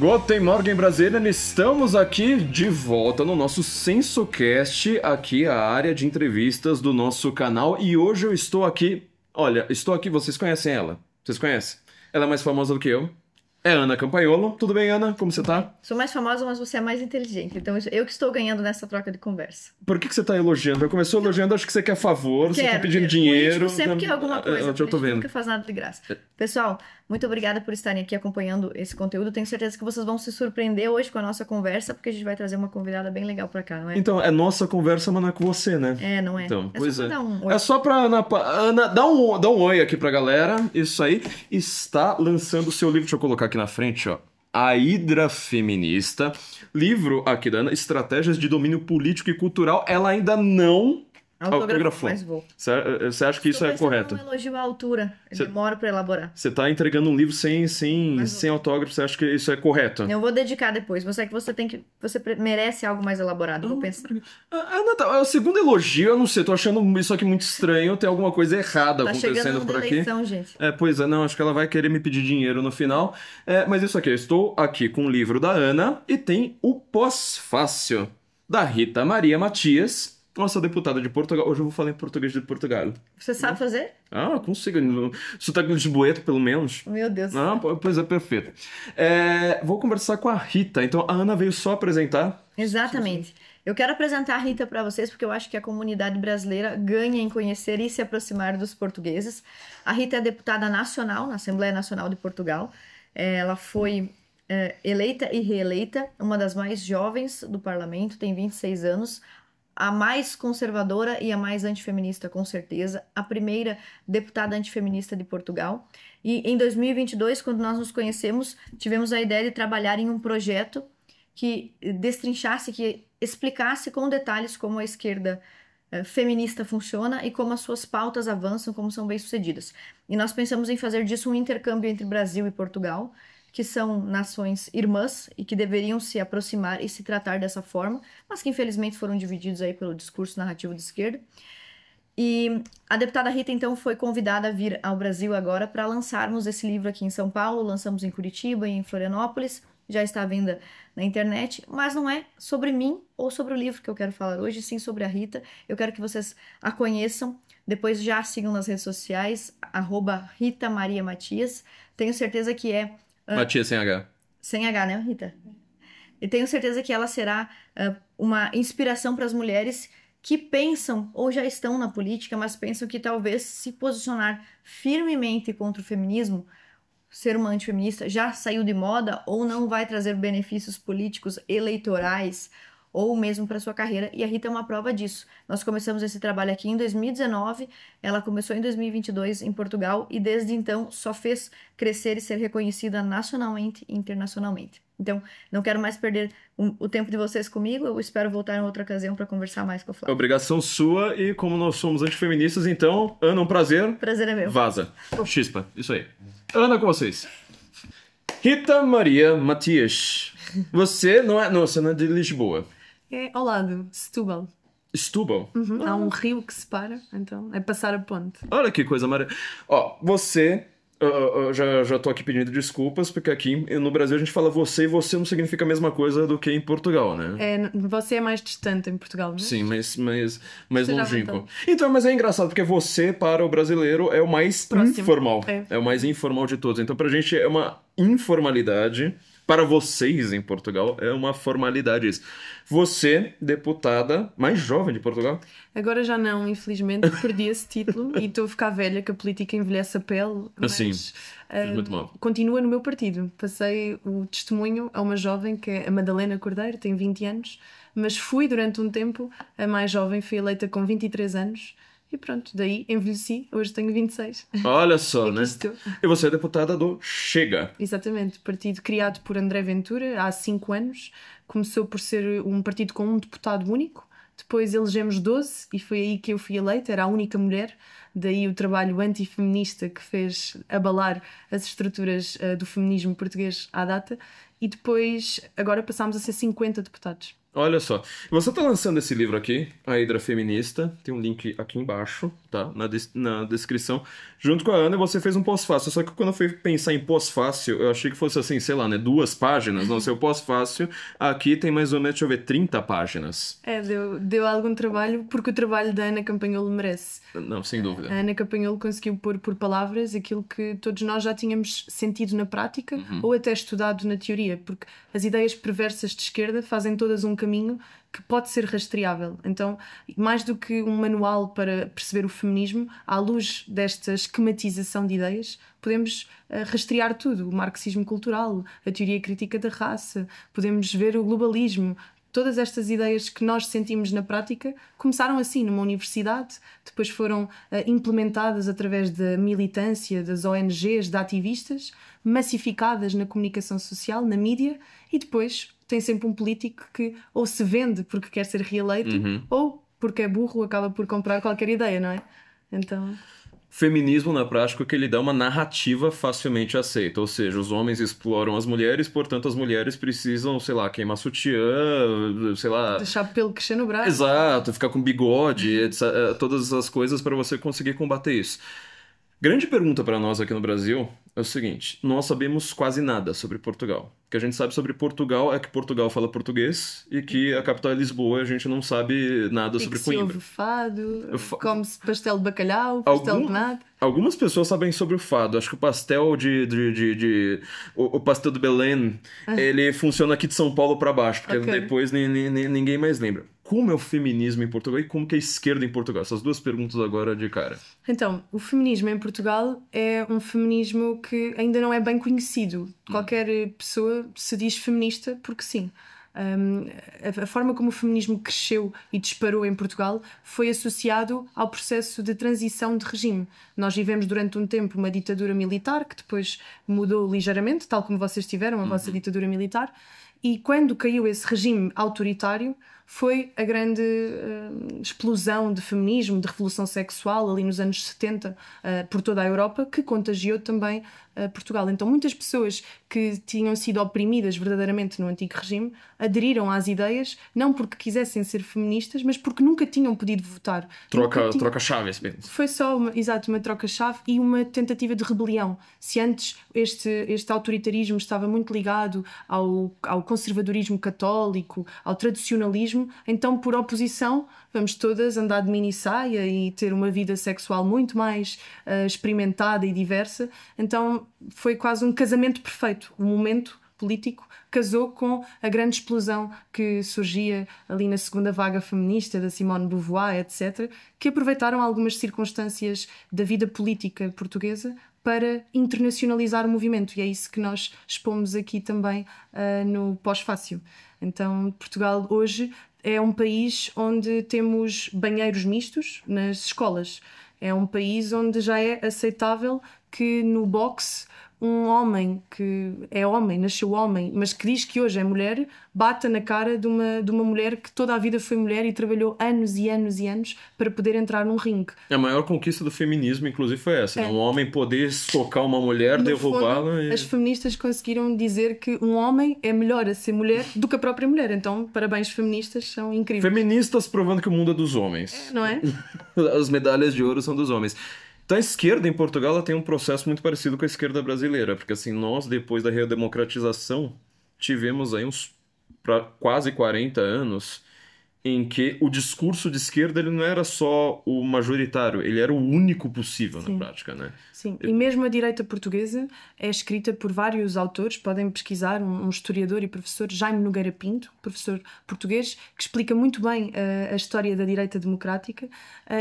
Guten Morgen Brasília, estamos aqui de volta no nosso SensoCast, aqui a área de entrevistas do nosso canal, e hoje eu estou aqui, vocês conhecem ela? Vocês conhecem? Ela é mais famosa do que eu. É Ana Campagnolo. Tudo bem, Ana? Como você tá? Sou mais famosa, mas você é mais inteligente. Então eu que estou ganhando nessa troca de conversa. Por que você tá elogiando? Já começou elogiando, acho que você quer favor, você tá pedindo dinheiro. Sempre quer alguma coisa. Eu tô vendo. Nunca faz nada de graça. Pessoal, muito obrigada por estarem aqui acompanhando esse conteúdo. Tenho certeza que vocês vão se surpreender hoje com a nossa conversa, porque a gente vai trazer uma convidada bem legal pra cá, não é? Então, é nossa conversa, mas não é com você, né? É, não é? Então, é pois só é. pra dar um oi. É só pra Ana dar um oi aqui pra galera. Isso aí. Está lançando o seu livro, deixa eu colocar aqui na frente, ó. A Hidra Feminista, livro aqui da Ana, Estratégias de Domínio Político e Cultural. Ela ainda não autografou. Mas vou. Você acha que isso é correto? Um elogio à altura. Eu demoro pra elaborar. Você tá entregando um livro sem autógrafo, você acha que isso é correto? Eu vou dedicar depois. Você merece algo mais elaborado, vou pensar. Ana, é o segundo elogio, eu não sei, tô achando isso aqui muito estranho, tem alguma coisa errada acontecendo por aqui. Eleição, gente. Pois é, não, acho que ela vai querer me pedir dinheiro no final. Mas isso aqui, eu estou aqui com o livro da Ana e tem o pós-fácil da Rita Maria Matias, nossa deputada de Portugal. Hoje eu vou falar em português de Portugal. Você sabe fazer? Consigo. Sotaque de lisboeta, pelo menos. Meu Deus. Pois é, perfeito. Vou conversar com a Rita. Então, a Ana veio só apresentar? Exatamente. Eu quero apresentar a Rita para vocês porque eu acho que a comunidade brasileira ganha em conhecer e se aproximar dos portugueses. A Rita é deputada nacional na Assembleia Nacional de Portugal. Ela foi eleita e reeleita, uma das mais jovens do parlamento, tem 26 anos. A mais conservadora e a mais antifeminista, com certeza. A primeira deputada antifeminista de Portugal. E em 2022, quando nós nos conhecemos, tivemos a ideia de trabalhar em um projeto que destrinchasse, que explicasse com detalhes como a esquerda feminista funciona e como as suas pautas avançam, como são bem-sucedidas. E nós pensamos em fazer disso um intercâmbio entre Brasil e Portugal, que são nações irmãs e que deveriam se aproximar e se tratar dessa forma, mas que infelizmente foram divididos aí pelo discurso narrativo de esquerda. E a deputada Rita, então, foi convidada a vir ao Brasil agora para lançarmos esse livro aqui em São Paulo, lançamos em Curitiba e em Florianópolis, já está à venda na internet, mas não é sobre mim ou sobre o livro que eu quero falar hoje, sim sobre a Rita. Eu quero que vocês a conheçam, depois já sigam nas redes sociais, @RitaMariaMatias. Tenho certeza que Matias sem H. Sem H, né, Rita? E tenho certeza que ela será uma inspiração para as mulheres que pensam ou já estão na política, mas pensam que talvez se posicionar firmemente contra o feminismo, ser uma antifeminista, já saiu de moda ou não vai trazer benefícios políticos, eleitorais ou mesmo para sua carreira, e a Rita é uma prova disso. Nós começamos esse trabalho aqui em 2019, ela começou em 2022 em Portugal e desde então só fez crescer e ser reconhecida nacionalmente e internacionalmente. Então, não quero mais perder o tempo de vocês comigo, eu espero voltar em outra ocasião para conversar mais com a Flávia. Obrigação sua, e como nós somos antifeministas, então, Ana, um prazer. Prazer é meu. Vaza. Chispa, isso aí. Ana, com vocês. Rita Maria Matias. Você não é de Lisboa. É ao lado, Setúbal. Setúbal? Uhum. Há um rio que separa, então é passar a ponte. Olha que coisa maravilhosa. Você... já tô aqui pedindo desculpas, porque aqui no Brasil a gente fala você, e você não significa a mesma coisa do que em Portugal, né? Você é mais distante em Portugal, não é? Sim, mais longínquo. Então, mas é engraçado, porque você, para o brasileiro, é o mais próximo. Informal. É o mais informal de todos. Então, pra gente é uma informalidade. Para vocês em Portugal é uma formalidade isso. Você, deputada mais jovem de Portugal? Agora já não, infelizmente, perdi esse título e estou a ficar velha, que a política envelhece a pele. Mas, muito mal. Continua no meu partido. Passei o testemunho a uma jovem que é a Madalena Cordeiro, tem 20 anos, mas fui durante um tempo a mais jovem, fui eleita com 23 anos. E pronto, daí envelheci, hoje tenho 26. Olha só, né? E você é deputada do Chega. Exatamente, partido criado por André Ventura há 5 anos. Começou por ser um partido com um deputado único, depois elegemos 12 e foi aí que eu fui eleita, era a única mulher. Daí o trabalho antifeminista que fez abalar as estruturas do feminismo português à data. E depois, agora passámos a ser 50 deputados. Olha só. Você tá lançando esse livro aqui, A Hidra Feminista. Tem um link aqui embaixo, tá? Na descrição. Junto com a Ana, você fez um pós-fácil. Só que quando eu fui pensar em pós-fácil, eu achei que fosse assim, sei lá, né? 2 páginas. Não, seu pós-fácil. Aqui tem mais ou menos, deixa eu ver, 30 páginas. Deu algum trabalho, porque o trabalho da Ana Campanholo merece. Não, sem dúvida. A Ana Campanholo conseguiu pôr por palavras aquilo que todos nós já tínhamos sentido na prática ou até estudado na teoria, porque as ideias perversas de esquerda fazem todas um caminho que pode ser rastreável. Então, mais do que um manual para perceber o feminismo, à luz desta esquematização de ideias, podemos rastrear tudo. O marxismo cultural, a teoria crítica da raça, podemos ver o globalismo. Todas estas ideias que nós sentimos na prática começaram assim numa universidade, depois foram implementadas através da militância, das ONGs, de ativistas, massificadas na comunicação social, na mídia, e depois tem sempre um político que ou se vende porque quer ser reeleito ou porque é burro acaba por comprar qualquer ideia, não é? Então... Feminismo, na prática, que ele dá uma narrativa facilmente aceita. Ou seja, os homens exploram as mulheres, portanto as mulheres precisam, sei lá, queimar sutiã, sei lá... deixar pelo crescer no braço. Exato, ficar com bigode, etc, todas as coisas para você conseguir combater isso. Grande pergunta para nós aqui no Brasil é o seguinte: nós sabemos quase nada sobre Portugal. O que a gente sabe sobre Portugal é que Portugal fala português e que a capital é Lisboa e a gente não sabe nada sobre Coimbra. Se fado, come-se pastel de bacalhau, pastel de nata. Algumas pessoas sabem sobre o fado. Acho que o pastel o pastel de Belém, ele funciona aqui de São Paulo para baixo, porque depois ninguém mais lembra. Como é o feminismo em Portugal e como que é a esquerda em Portugal? Essas 2 perguntas agora de cara. Então, o feminismo em Portugal é um feminismo que ainda não é bem conhecido. Qualquer pessoa se diz feminista porque sim. A forma como o feminismo cresceu e disparou em Portugal foi associado ao processo de transição de regime. Nós vivemos durante um tempo uma ditadura militar que depois mudou ligeiramente, tal como vocês tiveram a vossa ditadura militar, e quando caiu esse regime autoritário foi a grande explosão de feminismo, de revolução sexual ali nos anos 70 por toda a Europa, que contagiou também Portugal. Então muitas pessoas que tinham sido oprimidas verdadeiramente no antigo regime aderiram às ideias, não porque quisessem ser feministas, mas porque nunca tinham podido votar. Troca-chave. Foi só uma troca-chave e uma tentativa de rebelião. Se antes este autoritarismo estava muito ligado ao conservadorismo católico, ao tradicionalismo, então por oposição vamos todas andar de mini-saia e ter uma vida sexual muito mais experimentada e diversa. Então foi quase um casamento perfeito. O momento político casou com a grande explosão que surgia ali na segunda vaga feminista da Simone de Beauvoir, etc., que aproveitaram algumas circunstâncias da vida política portuguesa para internacionalizar o movimento, e é isso que nós expomos aqui também no pós-fácil. Então, Portugal hoje é um país onde temos banheiros mistos nas escolas. É um país onde já é aceitável que no boxe um homem que é homem, nasceu homem, mas que diz que hoje é mulher, bata na cara de uma mulher que toda a vida foi mulher e trabalhou anos e anos e anos para poder entrar num ringue. A maior conquista do feminismo, inclusive, foi essa. Né? Um homem poder socar uma mulher, derrubá-la... As feministas conseguiram dizer que um homem é melhor a ser mulher do que a própria mulher. Então, parabéns, feministas, são incríveis. Feministas provando que o mundo é dos homens. Não é? As medalhas de ouro são dos homens. Então a esquerda em Portugal ela tem um processo muito parecido com a esquerda brasileira, porque assim, nós depois da redemocratização tivemos aí uns quase 40 anos em que o discurso de esquerda ele não era só o majoritário, ele era o único possível na prática, né? Sim, e mesmo a direita portuguesa é escrita por vários autores, podem pesquisar, um historiador e professor, Jaime Nogueira Pinto, professor português, que explica muito bem a história da direita democrática,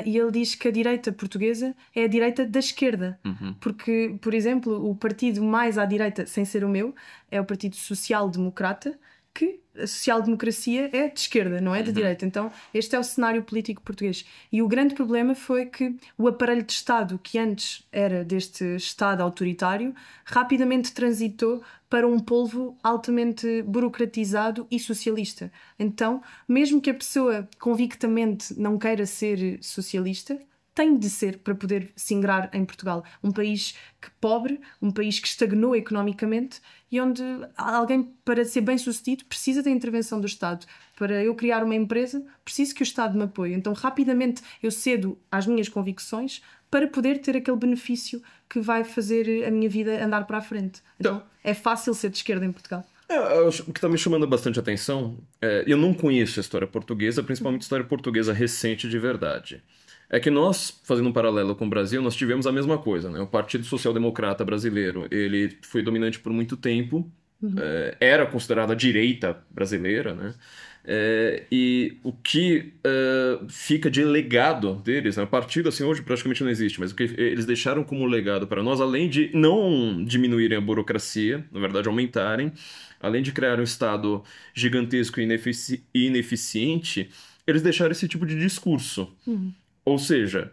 e ele diz que a direita portuguesa é a direita da esquerda, porque, por exemplo, o partido mais à direita, sem ser o meu, é o Partido Social Democrata, que a social-democracia é de esquerda, não é de direita. Então este é o cenário político português. E o grande problema foi que o aparelho de Estado, que antes era deste Estado autoritário, rapidamente transitou para um polvo altamente burocratizado e socialista. Então, mesmo que a pessoa convictamente não queira ser socialista, tem de ser para poder se ingrar em Portugal. Um país pobre, um país que estagnou economicamente e onde alguém, para ser bem-sucedido, precisa da intervenção do Estado. Para eu criar uma empresa, preciso que o Estado me apoie. Então, rapidamente, eu cedo às minhas convicções para poder ter aquele benefício que vai fazer a minha vida andar para a frente. Então, é fácil ser de esquerda em Portugal. O que está me chamando bastante atenção, eu não conheço a história portuguesa, principalmente a história portuguesa recente de verdade. É que nós, fazendo um paralelo com o Brasil, nós tivemos a mesma coisa, né? O Partido Social Democrata brasileiro, ele foi dominante por muito tempo, era considerada a direita brasileira, né? E o que fica de legado deles, né? O partido assim hoje praticamente não existe, mas o que eles deixaram como legado para nós, além de não diminuírem a burocracia, na verdade aumentarem, além de criar um Estado gigantesco e ineficiente, eles deixaram esse tipo de discurso. Ou seja,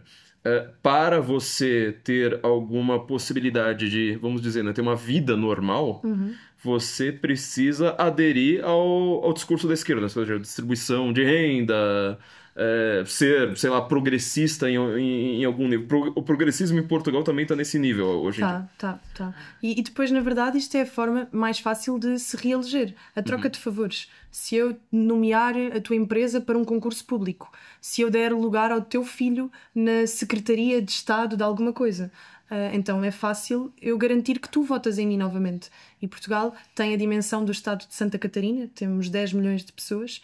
para você ter alguma possibilidade de, vamos dizer, né, ter uma vida normal, você precisa aderir ao discurso da esquerda, ou seja, distribuição de renda, ser, sei lá, progressista em algum nível. O progressismo em Portugal também está nesse nível hoje em dia. Tá. E depois, na verdade, isto é a forma mais fácil de se reeleger. A troca de favores. Se eu nomear a tua empresa para um concurso público, se eu der lugar ao teu filho na Secretaria de Estado de alguma coisa, então é fácil eu garantir que tu votas em mim novamente. E Portugal tem a dimensão do Estado de Santa Catarina, temos 10 milhões de pessoas,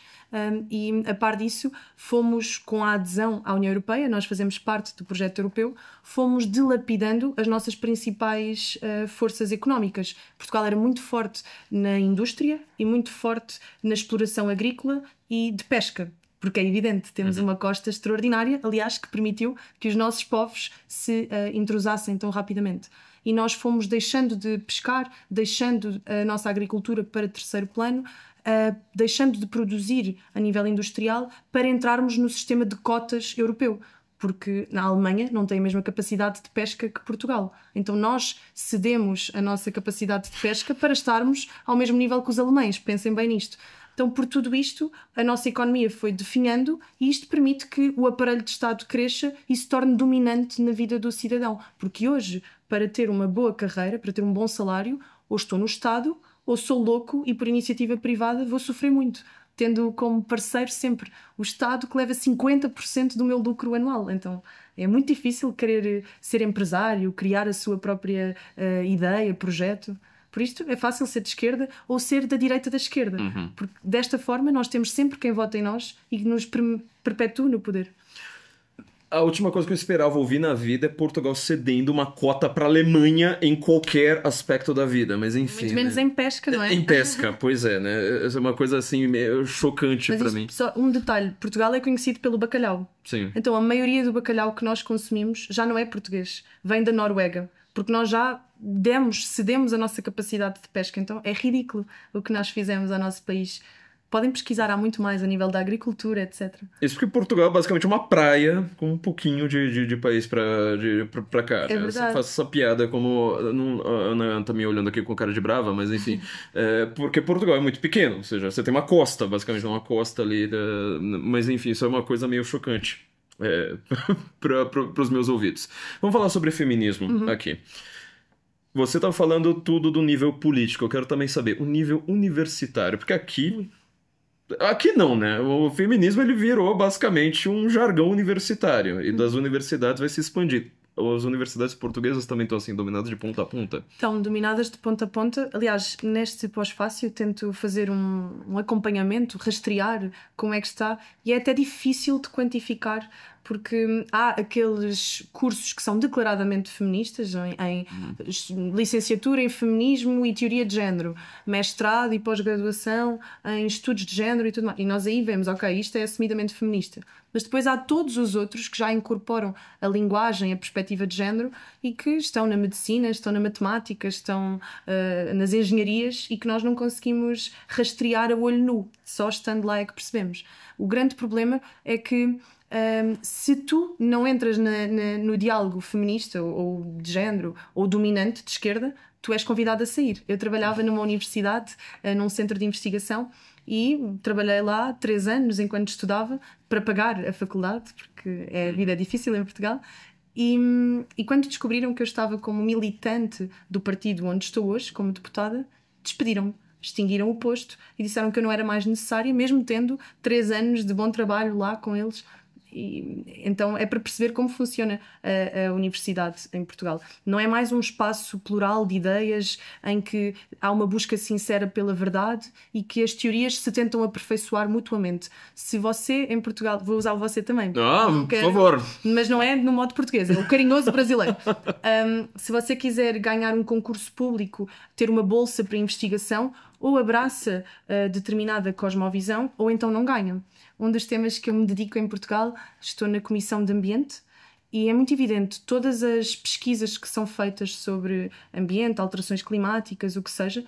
e a par disso fomos, com a adesão à União Europeia, nós fazemos parte do projeto europeu, fomos dilapidando as nossas principais forças económicas. Portugal era muito forte na indústria e muito forte na exploração agrícola e de pesca. Porque é evidente, temos uma costa extraordinária, aliás, que permitiu que os nossos povos se intrusassem tão rapidamente. E nós fomos deixando de pescar, deixando a nossa agricultura para terceiro plano, deixando de produzir a nível industrial para entrarmos no sistema de cotas europeu. Porque na Alemanha não tem a mesma capacidade de pesca que Portugal. Então nós cedemos a nossa capacidade de pesca para estarmos ao mesmo nível que os alemães. Pensem bem nisto. Então, por tudo isto, a nossa economia foi definhando e isto permite que o aparelho de Estado cresça e se torne dominante na vida do cidadão. Porque hoje, para ter uma boa carreira, para ter um bom salário, ou estou no Estado, ou sou louco e por iniciativa privada vou sofrer muito, tendo como parceiro sempre o Estado que leva 50% do meu lucro anual. Então, é muito difícil querer ser empresário, criar a sua própria ideia, projeto. Por isto é fácil ser de esquerda ou ser da direita da esquerda. Porque desta forma nós temos sempre quem vota em nós e que nos perpetua no poder. A última coisa que eu esperava ouvir na vida é Portugal cedendo uma cota para a Alemanha em qualquer aspecto da vida, mas enfim... Muito menos, né? Em pesca, não é? Em pesca, pois é, né? Essa é uma coisa assim meio chocante para mim. Só um detalhe, Portugal é conhecido pelo bacalhau. Sim. Então a maioria do bacalhau que nós consumimos já não é português, vem da Noruega. Porque nós já cedemos a nossa capacidade de pesca. Então é ridículo o que nós fizemos ao nosso país. Podem pesquisar, há muito mais a nível da agricultura, etc. Isso porque Portugal é basicamente uma praia com um pouquinho de país pra cá. É verdade. Eu faço essa piada como... A Ana tá me olhando aqui com cara de brava, mas enfim. Porque Portugal é muito pequeno. Ou seja, você tem uma costa, basicamente uma costa ali. Mas enfim, isso é uma coisa meio chocante. Para os meus ouvidos. Vamos falar sobre feminismo aqui. Você tá falando tudo do nível político. Eu quero também saber o nível universitário. Porque aqui não, né? O feminismo ele virou basicamente um jargão universitário. E das universidades vai se expandir. As universidades portuguesas também estão assim dominadas de ponta a ponta? Estão dominadas de ponta a ponta. Aliás, neste pós-fácil tento fazer um acompanhamento, rastrear como é que está. E é até difícil de quantificar, porque há aqueles cursos que são declaradamente feministas, em licenciatura em feminismo e teoria de género, mestrado e pós-graduação em estudos de género e tudo mais. E nós aí vemos, ok, isto é assumidamente feminista. Mas depois há todos os outros que já incorporam a linguagem, a perspectiva de género e que estão na medicina, estão na matemática, estão nas engenharias e que nós não conseguimos rastrear a olho nu. Só estando lá é que percebemos. O grande problema é que se tu não entras no diálogo feminista ou de género ou dominante de esquerda, tu és convidado a sair. Eu trabalhava numa universidade, num centro de investigação, e trabalhei lá 3 anos enquanto estudava para pagar a faculdade, porque a vida é difícil em Portugal. E quando descobriram que eu estava como militante do partido onde estou hoje, como deputada, despediram-me, extinguiram o posto e disseram que eu não era mais necessária, mesmo tendo 3 anos de bom trabalho lá com eles. Então é para perceber como funciona a universidade em Portugal. Não é mais um espaço plural de ideias em que há uma busca sincera pela verdade e que as teorias se tentam aperfeiçoar mutuamente. Se você em Portugal, vou usar o você também, por favor, mas não é no modo português, é o carinhoso brasileiro. Se você quiser ganhar um concurso público, ter uma bolsa para investigação, ou abraça determinada cosmovisão ou então não ganha. Um dos temas que eu me dedico em Portugal, estou na Comissão de Ambiente e é muito evidente, todas as pesquisas que são feitas sobre ambiente, alterações climáticas, o que seja,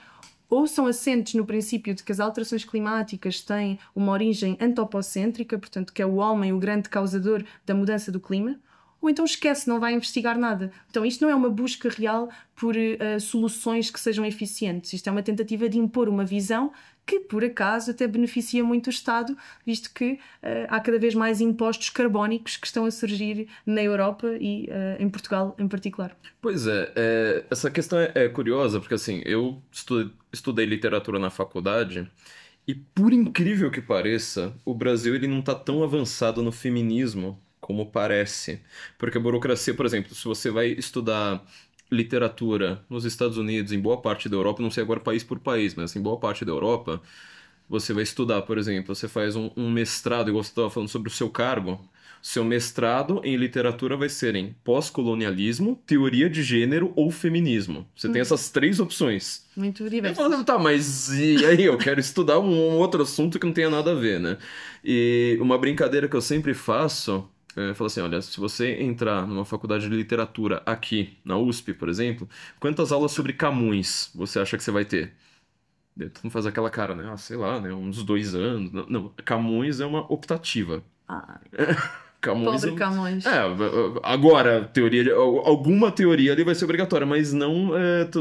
ou são assentes no princípio de que as alterações climáticas têm uma origem antropocêntrica, portanto que é o homem o grande causador da mudança do clima, ou então esquece, não vai investigar nada. Então isto não é uma busca real por soluções que sejam eficientes. Isto é uma tentativa de impor uma visão que, por acaso, até beneficia muito o Estado, visto que há cada vez mais impostos carbónicos que estão a surgir na Europa e em Portugal em particular. Pois essa questão é curiosa, porque assim, eu estudei literatura na faculdade e, por incrível que pareça, o Brasil ele não está tão avançado no feminismo como parece. Porque a burocracia, por exemplo, se você vai estudar literatura nos Estados Unidos, em boa parte da Europa, não sei agora país por país, mas em boa parte da Europa, você vai estudar, por exemplo, você faz um mestrado, igual você estava falando sobre o seu cargo, seu mestrado em literatura vai ser em pós-colonialismo, teoria de gênero ou feminismo. Você tem essas 3 opções. Muito diversas. Eu falo, tá, mas e aí? Eu quero estudar um outro assunto que não tenha nada a ver, né? E uma brincadeira que eu sempre faço... Fala assim, olha, se você entrar numa faculdade de literatura aqui, na USP, por exemplo, quantas aulas sobre Camões você acha que você vai ter? Tu não faz aquela cara, né? Ah, sei lá, né? Uns 2 anos. Não, Camões é uma optativa. Camões pobre Camões. Agora, alguma teoria ali vai ser obrigatória, mas não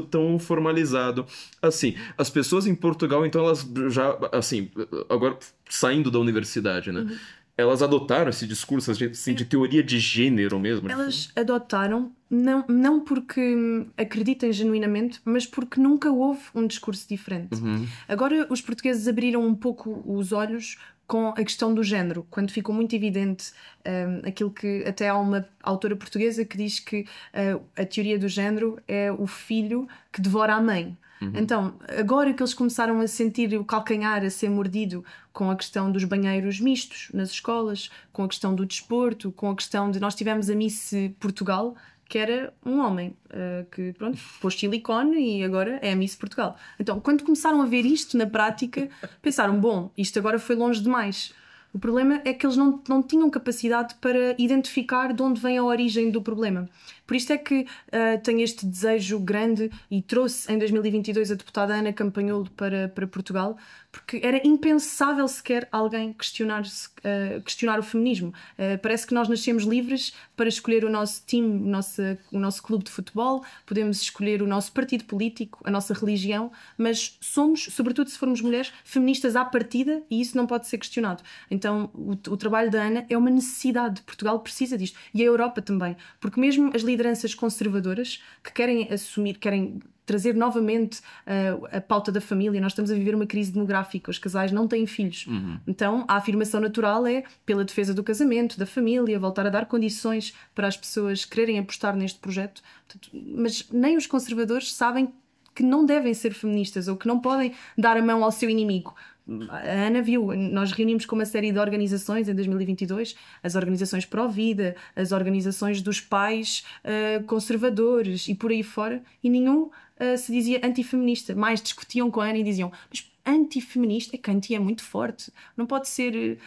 tão formalizado. Assim, as pessoas em Portugal, então, elas já, assim, agora saindo da universidade, né? Uhum. Elas adotaram esse discurso assim, de teoria de gênero mesmo? Elas adotaram, não porque acreditem genuinamente, mas porque nunca houve um discurso diferente. Uhum. Agora os portugueses abriram um pouco os olhos com a questão do género, quando ficou muito evidente aquilo que até há uma autora portuguesa que diz que a teoria do género é o filho que devora a mãe. Uhum. Então, agora que eles começaram a sentir o calcanhar a ser mordido com a questão dos banheiros mistos nas escolas, com a questão do desporto, com a questão de... Nós tivemos a Miss Portugal, que era um homem que, pronto, pôs silicone e agora é a Miss Portugal. Então, quando começaram a ver isto na prática, pensaram, bom, isto agora foi longe demais. O problema é que eles não tinham capacidade para identificar de onde vem a origem do problema. Por isto é que tenho este desejo grande e trouxe em 2022 a deputada Ana Campanholo para Portugal, porque era impensável sequer alguém questionar o feminismo. Parece que nós nascemos livres para escolher o nosso time, o nosso clube de futebol, podemos escolher o nosso partido político, a nossa religião, mas somos, sobretudo se formos mulheres, feministas à partida e isso não pode ser questionado. Então o trabalho da Ana é uma necessidade. Portugal precisa disto. E a Europa também. Porque mesmo as lideranças conservadoras que querem trazer novamente a pauta da família. Nós estamos a viver uma crise demográfica, os casais não têm filhos. Uhum. Então a afirmação natural é pela defesa do casamento, da família, voltar a dar condições para as pessoas quererem apostar neste projeto. Mas nem os conservadores sabem que não devem ser feministas ou que não podem dar a mão ao seu inimigo. A Ana viu, nós reunimos com uma série de organizações em 2022, as organizações pró-vida, as organizações dos pais conservadores e por aí fora, e nenhum se dizia antifeminista. Mais discutiam com a Ana e diziam, mas antifeminista é que anti é muito forte, não pode ser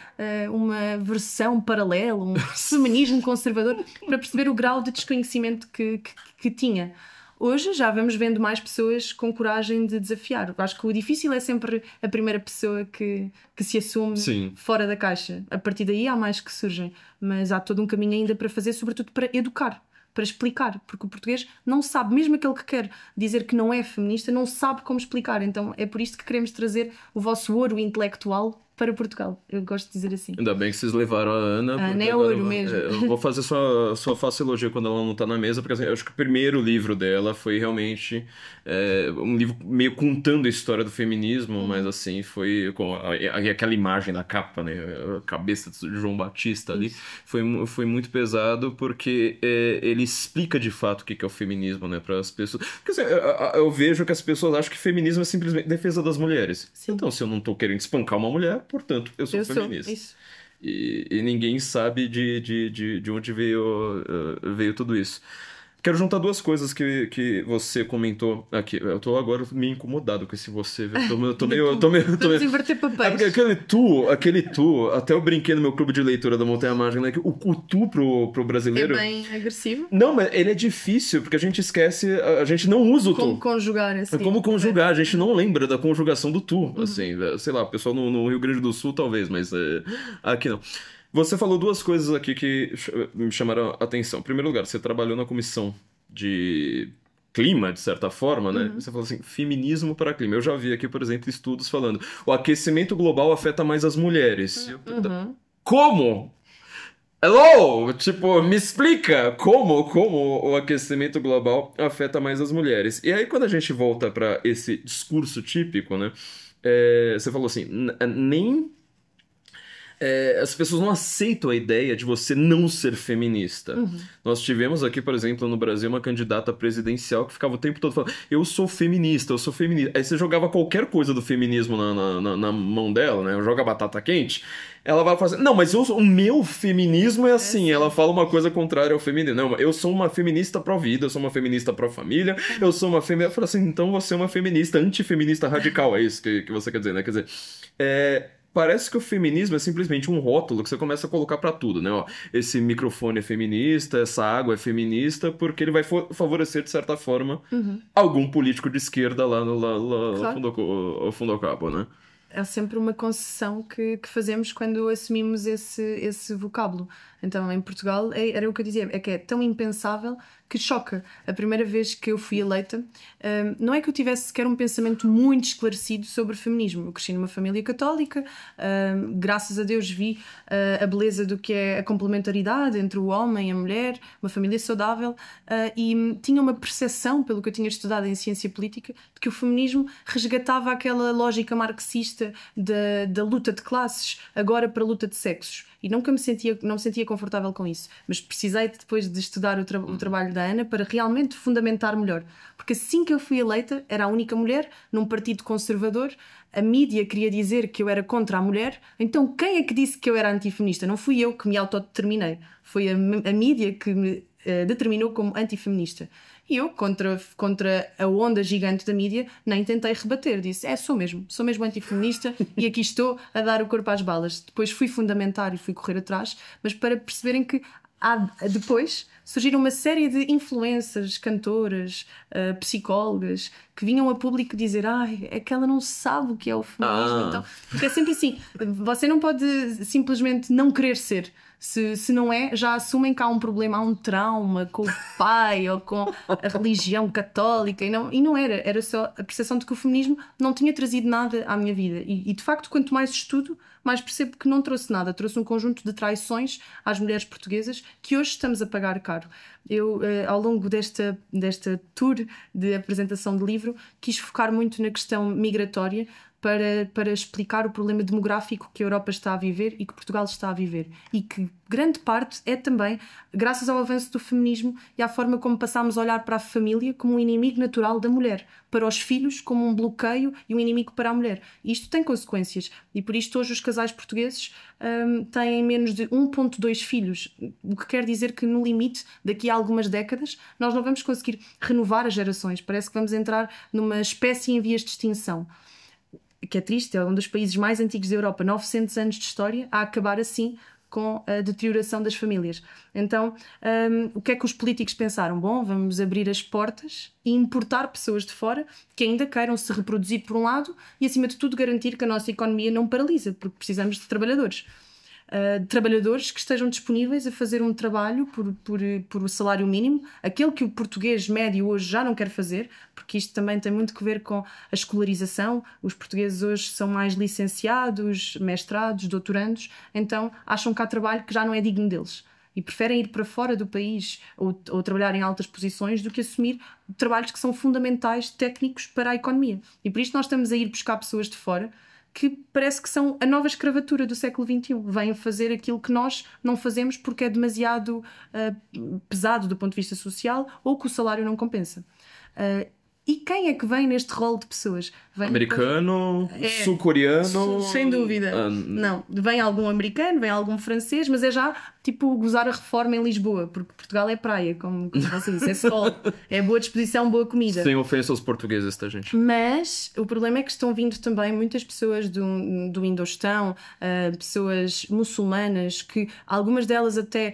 uma versão paralela, um feminismo conservador, para perceber o grau de desconhecimento que tinha. Hoje já vamos vendo mais pessoas com coragem de desafiar. Acho que o difícil é sempre a primeira pessoa que se assume Sim. fora da caixa. A partir daí há mais que surgem. Mas há todo um caminho ainda para fazer, sobretudo para educar. para explicar, porque o português não sabe, mesmo aquele que quer dizer que não é feminista, não sabe como explicar. Então é por isto que queremos trazer o vosso ouro intelectual para Portugal. Eu gosto de dizer assim. Ainda bem que vocês levaram a Ana. A Ana é ouro mesmo. Eu vou fazer sua fácil elogio quando ela não tá na mesa, porque assim, eu acho que o primeiro livro dela foi realmente um livro meio contando a história do feminismo, mas assim, foi com aquela imagem da capa, né? A cabeça de João Batista ali. Foi muito pesado, porque ele explica de fato o que é o feminismo, né? Para as pessoas. Porque assim, eu vejo que as pessoas acham que feminismo é simplesmente defesa das mulheres. Sim. Então, se eu não tô querendo espancar uma mulher, portanto, eu sou feminista. Isso. E ninguém sabe de onde veio tudo isso. Quero juntar duas coisas que você comentou aqui. Eu tô agora meio incomodado com esse você. Eu tô meio... Vamos inverter papéis. É porque aquele tu, até eu brinquei no meu clube de leitura da Montanha Mágica, né? O tu pro brasileiro... É bem agressivo. Não, mas ele é difícil, porque a gente esquece, a gente não usa o tu. Como conjugar, assim. Como conjugar, a gente não lembra da conjugação do tu, assim. Sei lá, o pessoal no Rio Grande do Sul talvez, mas aqui não. Você falou duas coisas aqui que me chamaram a atenção. Em primeiro lugar, você trabalhou na comissão de clima, de certa forma, né? Você falou assim, feminismo para clima. Eu já vi aqui, por exemplo, estudos falando o aquecimento global afeta mais as mulheres. Como? Hello? Tipo, me explica como o aquecimento global afeta mais as mulheres. E aí, quando a gente volta para esse discurso típico, né? Você falou assim, nem... as pessoas não aceitam a ideia de você não ser feminista. Nós tivemos aqui, por exemplo, no Brasil, uma candidata presidencial que ficava o tempo todo falando, eu sou feminista. Aí você jogava qualquer coisa do feminismo na mão dela, né? Joga batata quente, ela vai falar assim, não, mas o meu feminismo é assim. Ela fala uma coisa contrária ao feminismo. Não, eu sou uma feminista pró-vida, eu sou uma feminista pró-família, eu sou uma feminista... Eu falo assim, então você é uma feminista, antifeminista radical, é isso que você quer dizer, né? Quer dizer, parece que o feminismo é simplesmente um rótulo que você começa a colocar pra tudo, né? Ó, esse microfone é feminista, essa água é feminista, porque ele vai favorecer, de certa forma, algum político de esquerda lá ao fundo ao cabo, né? É sempre uma concessão que fazemos quando assumimos esse vocábulo. Então, em Portugal, era o que eu dizia, é que é tão impensável que choca. A primeira vez que eu fui eleita, não é que eu tivesse sequer um pensamento muito esclarecido sobre feminismo. Eu cresci numa família católica, graças a Deus vi a beleza do que é a complementaridade entre o homem e a mulher, uma família saudável, e tinha uma percepção, pelo que eu tinha estudado em ciência política, de que o feminismo resgatava aquela lógica marxista da luta de classes, agora para a luta de sexos. E não me sentia confortável com isso. Mas precisei depois de estudar o trabalho da Ana para realmente fundamentar melhor. Porque assim que eu fui eleita, era a única mulher num partido conservador. A mídia queria dizer que eu era contra a mulher. Então quem é que disse que eu era antifeminista? Não fui eu que me autodeterminei. Foi a mídia que me determinou como antifeminista. E eu, contra a onda gigante da mídia, nem tentei rebater. Disse, sou mesmo antifeminista e aqui estou a dar o corpo às balas. Depois fui fundamentar e fui correr atrás, mas para perceberem que depois surgiram uma série de influencers, cantoras, psicólogas, que vinham a público dizer é que ela não sabe o que é o feminismo. Então, porque é sempre assim, você não pode simplesmente não querer ser. Se não é, já assumem que há um problema, há um trauma com o pai ou com a religião católica, e não era só a percepção de que o feminismo não tinha trazido nada à minha vida. E de facto, quanto mais estudo, mais percebo que não trouxe nada, trouxe um conjunto de traições às mulheres portuguesas que hoje estamos a pagar caro. Eu, ao longo desta tour de apresentação de livro, quis focar muito na questão migratória, para explicar o problema demográfico que a Europa está a viver e que Portugal está a viver. E que grande parte é também graças ao avanço do feminismo e à forma como passámos a olhar para a família como um inimigo natural da mulher, para os filhos como um bloqueio e um inimigo para a mulher. E isto tem consequências. E por isto hoje os casais portugueses têm menos de 1,2 filhos. O que quer dizer que no limite, daqui a algumas décadas, nós não vamos conseguir renovar as gerações. Parece que vamos entrar numa espécie em vias de extinção. Que é triste, é um dos países mais antigos da Europa, 900 anos de história, a acabar assim com a deterioração das famílias. Então, o que é que os políticos pensaram? Bom, vamos abrir as portas e importar pessoas de fora que ainda queiram se reproduzir por um lado e, acima de tudo, garantir que a nossa economia não paralisa, porque precisamos de trabalhadores. trabalhadores que estejam disponíveis a fazer um trabalho por salário mínimo, aquele que o português médio hoje já não quer fazer, porque isto também tem muito que ver com a escolarização. Os portugueses hoje são mais licenciados, mestrados, doutorandos, então acham que há trabalho que já não é digno deles. E preferem ir para fora do país ou trabalhar em altas posições do que assumir trabalhos que são fundamentais, técnicos para a economia. E por isto nós estamos a ir buscar pessoas de fora que parece que são a nova escravatura do século XXI. Vêm fazer aquilo que nós não fazemos porque é demasiado pesado do ponto de vista social ou que o salário não compensa. E quem é que vem neste rol de pessoas? Vem americano, sul-coreano... Sem dúvida. Não, vem algum americano, vem algum francês, mas é já tipo gozar a reforma em Lisboa, porque Portugal é praia, como você disse, é sol, é boa disposição, boa comida. Sem ofensa aos portugueses, tá, gente? Mas o problema é que estão vindo também muitas pessoas do Indostão, pessoas muçulmanas, que algumas delas até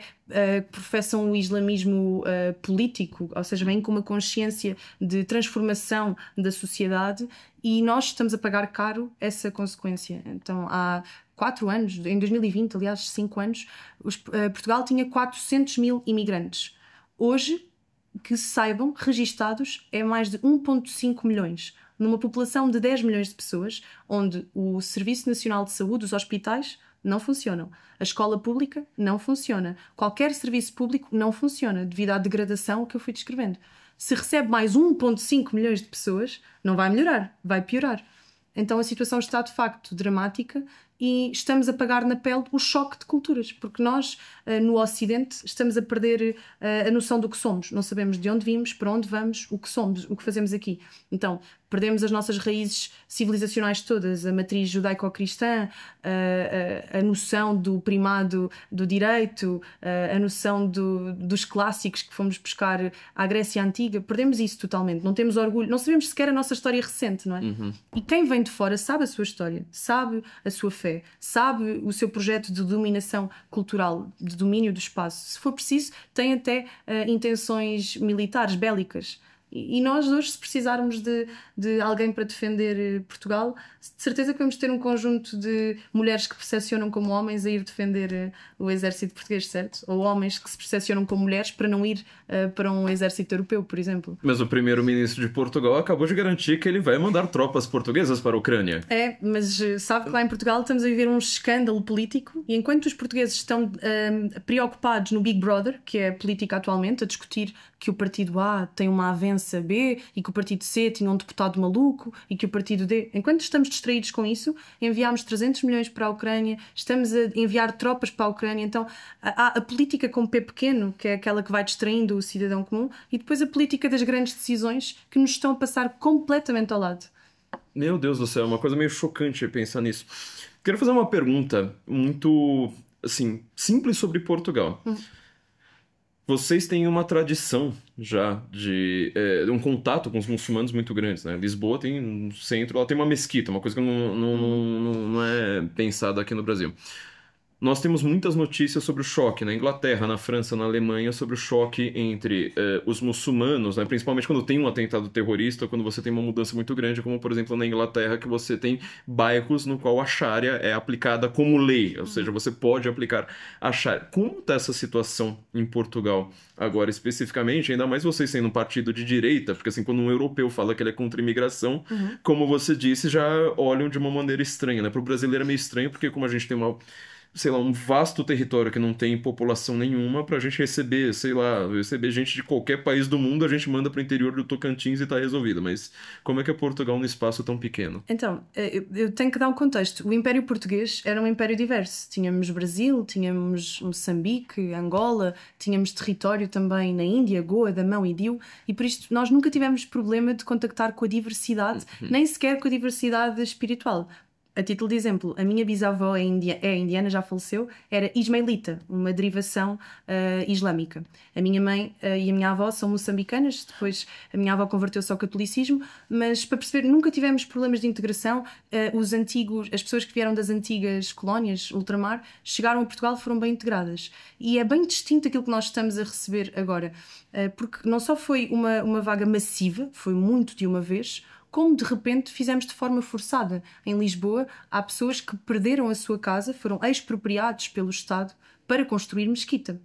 professam o islamismo político, ou seja, vêm com uma consciência de transformação da sociedade, e nós estamos a pagar caro essa consequência. Então, há 4 anos, em 2020, aliás, 5 anos, Portugal tinha 400 mil imigrantes. Hoje, que se saibam, registados é mais de 1,5 milhões. Numa população de 10 milhões de pessoas, onde o Serviço Nacional de Saúde, os hospitais, não funcionam. A escola pública não funciona. Qualquer serviço público não funciona, devido à degradação que eu fui descrevendo. Se recebe mais 1,5 milhões de pessoas, não vai melhorar, vai piorar. Então a situação está de facto dramática e estamos a pagar na pele o choque de culturas, porque nós, no Ocidente, estamos a perder a noção do que somos. Não sabemos de onde vimos, para onde vamos, o que somos, o que fazemos aqui. Então, perdemos as nossas raízes civilizacionais todas, a matriz judaico-cristã, a noção do primado do direito, a noção dos clássicos que fomos buscar à Grécia Antiga. Perdemos isso totalmente, não temos orgulho, não sabemos sequer a nossa história recente, não é? Uhum. E quem vem de fora sabe a sua história, sabe a sua fé, sabe o seu projeto de dominação cultural, de domínio do espaço. Se for preciso, tem até intenções militares, bélicas. E nós hoje, se precisarmos de alguém para defender Portugal, de certeza que vamos ter um conjunto de mulheres que se percepcionam como homens a ir defender o exército português, certo? Ou homens que se percepcionam como mulheres para não ir para um exército europeu, por exemplo. Mas o primeiro-ministro de Portugal acabou de garantir que ele vai mandar tropas portuguesas para a Ucrânia. É, mas sabe que lá em Portugal estamos a viver um escândalo político, e enquanto os portugueses estão preocupados no Big Brother, que é a política atualmente, a discutir que o partido A tem uma avença B e que o partido C tinha um deputado maluco e que o partido D... Enquanto estamos distraídos com isso, enviámos 300 milhões para a Ucrânia, estamos a enviar tropas para a Ucrânia. Então há a política com P pequeno, que é aquela que vai distraindo o cidadão comum, e depois a política das grandes decisões que nos estão a passar completamente ao lado. Meu Deus do céu, é uma coisa meio chocante pensar nisso. Quero fazer uma pergunta muito, assim, simples sobre Portugal. Vocês têm uma tradição já de um contato com os muçulmanos muito grande, né? Lisboa tem um centro, ela tem uma mesquita, uma coisa que não é pensada aqui no Brasil. Nós temos muitas notícias sobre o choque na Inglaterra, na França, na Alemanha, sobre o choque entre os muçulmanos, né? Principalmente quando tem um atentado terrorista, quando você tem uma mudança muito grande, como por exemplo na Inglaterra, que você tem bairros no qual a Sharia é aplicada como lei, ou seja, você pode aplicar a Sharia. Como está essa situação em Portugal agora especificamente, ainda mais vocês sendo um partido de direita, porque assim, quando um europeu fala que ele é contra a imigração, como você disse, já olham de uma maneira estranha, né? Para o brasileiro é meio estranho, porque como a gente tem um vasto território que não tem população nenhuma, pra gente receber gente de qualquer país do mundo, a gente manda pro interior do Tocantins e tá resolvido. Mas como é que é Portugal num espaço tão pequeno? Então, eu tenho que dar um contexto. O Império Português era um império diverso. Tínhamos Brasil, tínhamos Moçambique, Angola, tínhamos território também na Índia, Goa, Damão e Diu, e por isto nós nunca tivemos problema de contactar com a diversidade, nem sequer com a diversidade espiritual. A título de exemplo, a minha bisavó é indiana, já faleceu, era ismaelita, uma derivação islâmica. A minha mãe e a minha avó são moçambicanas, depois a minha avó converteu-se ao catolicismo, mas para perceber, nunca tivemos problemas de integração. As pessoas que vieram das antigas colónias, ultramar, chegaram a Portugal, foram bem integradas. E é bem distinto aquilo que nós estamos a receber agora, porque não só foi uma vaga massiva, foi muito de uma vez, como de repente fizemos de forma forçada. Em Lisboa há pessoas que perderam a sua casa, foram expropriados pelo Estado para construir mesquita.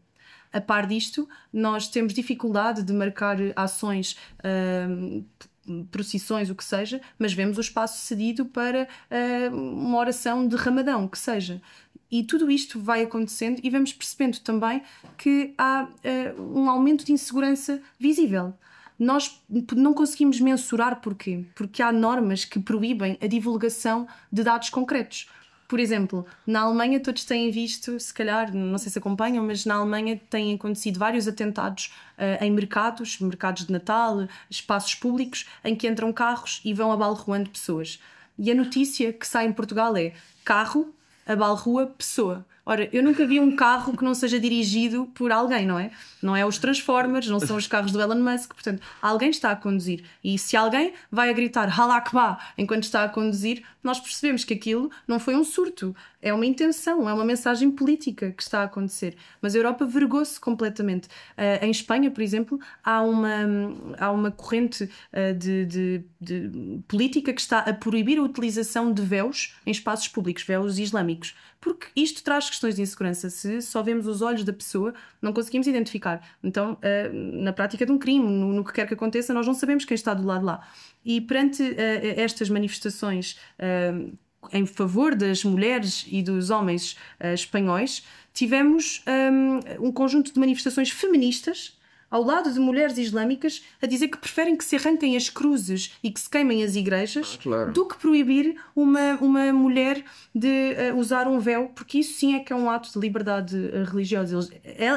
A par disto, nós temos dificuldade de marcar ações, procissões, o que seja, mas vemos o espaço cedido para uma oração de Ramadão, que seja. E tudo isto vai acontecendo e vamos percebendo também que há um aumento de insegurança visível. Nós não conseguimos mensurar porquê? Porque há normas que proíbem a divulgação de dados concretos. Por exemplo, na Alemanha todos têm visto, se calhar, não sei se acompanham, mas na Alemanha têm acontecido vários atentados em mercados de Natal, espaços públicos, em que entram carros e vão abalroando pessoas. E a notícia que sai em Portugal é: carro, abalroa, pessoa. Ora, eu nunca vi um carro que não seja dirigido por alguém, não é? Não é os Transformers, não são os carros do Elon Musk, portanto, alguém está a conduzir. E se alguém vai a gritar Allah Akbar enquanto está a conduzir, nós percebemos que aquilo não foi um surto, é uma intenção, é uma mensagem política que está a acontecer. Mas a Europa vergou-se completamente. Em Espanha, por exemplo, há uma corrente de política que está a proibir a utilização de véus em espaços públicos, véus islâmicos. Porque isto traz questões de insegurança. Se só vemos os olhos da pessoa, não conseguimos identificar. Então, na prática de um crime, no que quer que aconteça, nós não sabemos quem está do lado de lá. E perante estas manifestações em favor das mulheres e dos homens espanhóis, tivemos um conjunto de manifestações feministas ao lado de mulheres islâmicas a dizer que preferem que se arranquem as cruzes e que se queimem as igrejas do que proibir uma mulher de usar um véu, porque isso sim é que é um ato de liberdade religiosa.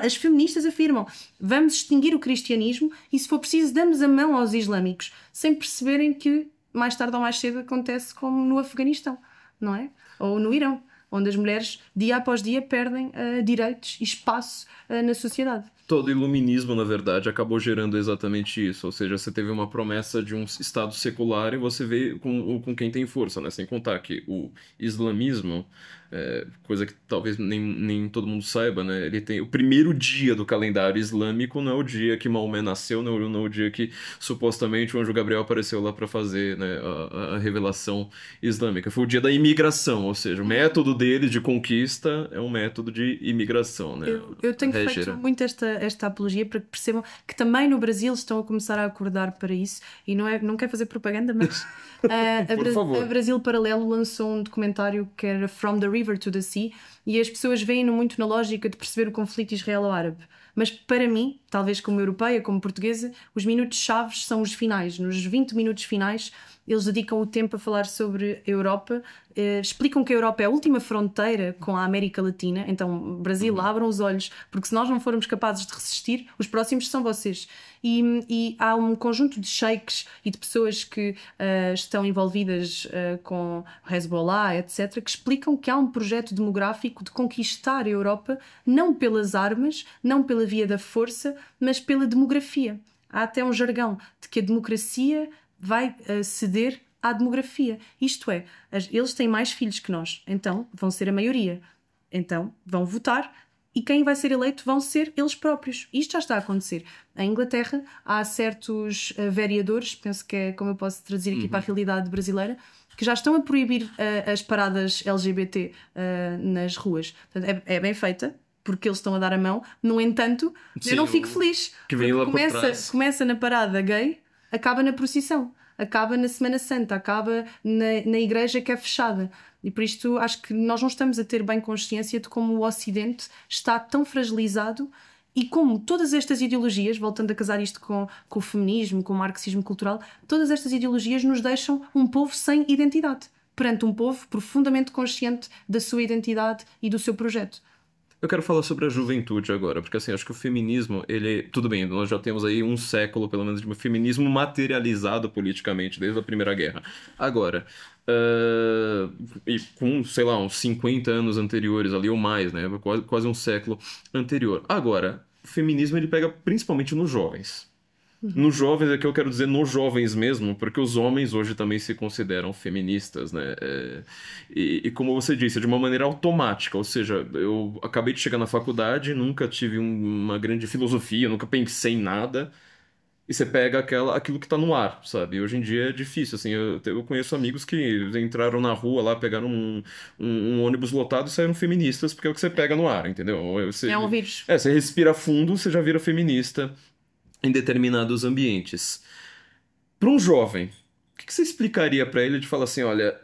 As feministas afirmam: vamos extinguir o cristianismo e, se for preciso, damos a mão aos islâmicos, sem perceberem que mais tarde ou mais cedo acontece como no Afeganistão, não é? Ou no Irão, onde as mulheres dia após dia perdem direitos e espaço na sociedade. Todo iluminismo, na verdade, acabou gerando exatamente isso. Ou seja, você teve uma promessa de um Estado secular e você vê com quem tem força, né? Sem contar que o islamismo, coisa que talvez nem todo mundo saiba, né? Ele tem o primeiro dia do calendário islâmico, não é o dia que Maomé nasceu, não é o dia que supostamente o anjo Gabriel apareceu lá para fazer, né, a revelação islâmica. Foi o dia da imigração, ou seja, o método deles de conquista é um método de imigração, né? Eu tenho feito muito esta apologia para que percebam que também no Brasil estão a começar a acordar para isso, e não quero fazer propaganda, mas a Brasil Paralelo lançou um documentário que era From the River to the Sea, e as pessoas veem-no muito na lógica de perceber o conflito israelo-árabe. Mas para mim, talvez como europeia, como portuguesa, os minutos-chave são os finais. Nos 20 minutos finais, eles dedicam o tempo a falar sobre a Europa, explicam que a Europa é a última fronteira com a América Latina. Então, Brasil, abram os olhos, porque se nós não formos capazes de resistir, os próximos são vocês. E há um conjunto de sheiks e de pessoas que estão envolvidas com Hezbollah, etc., que explicam que há um projeto demográfico de conquistar a Europa, não pelas armas, não pela via da força, mas pela demografia. Há até um jargão de que a democracia vai ceder à demografia. Isto é, eles têm mais filhos que nós, então vão ser a maioria. Então vão votar e quem vai ser eleito vão ser eles próprios. Isto já está a acontecer. Em Inglaterra há certos vereadores, penso que é como eu posso traduzir aqui para a realidade brasileira, que já estão a proibir as paradas LGBT nas ruas. Portanto, é bem feita, porque eles estão a dar a mão. No entanto, sim, eu não fico feliz. Que vem lá por trás. Começa na parada gay, acaba na procissão, acaba na Semana Santa, acaba na igreja que é fechada. E por isto acho que nós não estamos a ter bem consciência de como o Ocidente está tão fragilizado e como todas estas ideologias, voltando a casar isto com o feminismo, com o marxismo cultural, todas estas ideologias nos deixam um povo sem identidade, perante um povo profundamente consciente da sua identidade e do seu projeto. Eu quero falar sobre a juventude agora, porque assim, acho que o feminismo, tudo bem, nós já temos aí um século, pelo menos, de um feminismo materializado politicamente, desde a Primeira Guerra. Agora, e com, sei lá, uns 50 anos anteriores ali, ou mais, né, quase um século anterior. Agora, o feminismo, ele pega principalmente nos jovens. Nos jovens, é que eu quero dizer nos jovens mesmo, porque os homens hoje também se consideram feministas, né? E como você disse, de uma maneira automática, ou seja, eu acabei de chegar na faculdade, nunca tive uma grande filosofia, nunca pensei em nada, e você pega aquilo que tá no ar, sabe? Hoje em dia é difícil, assim, eu conheço amigos que entraram na rua lá, pegaram um ônibus lotado e saíram feministas, porque é o que você pega no ar, entendeu? É um vírus. Você respira fundo, você já vira feminista em determinados ambientes. Para um jovem, o que você explicaria para ele de falar assim, olha,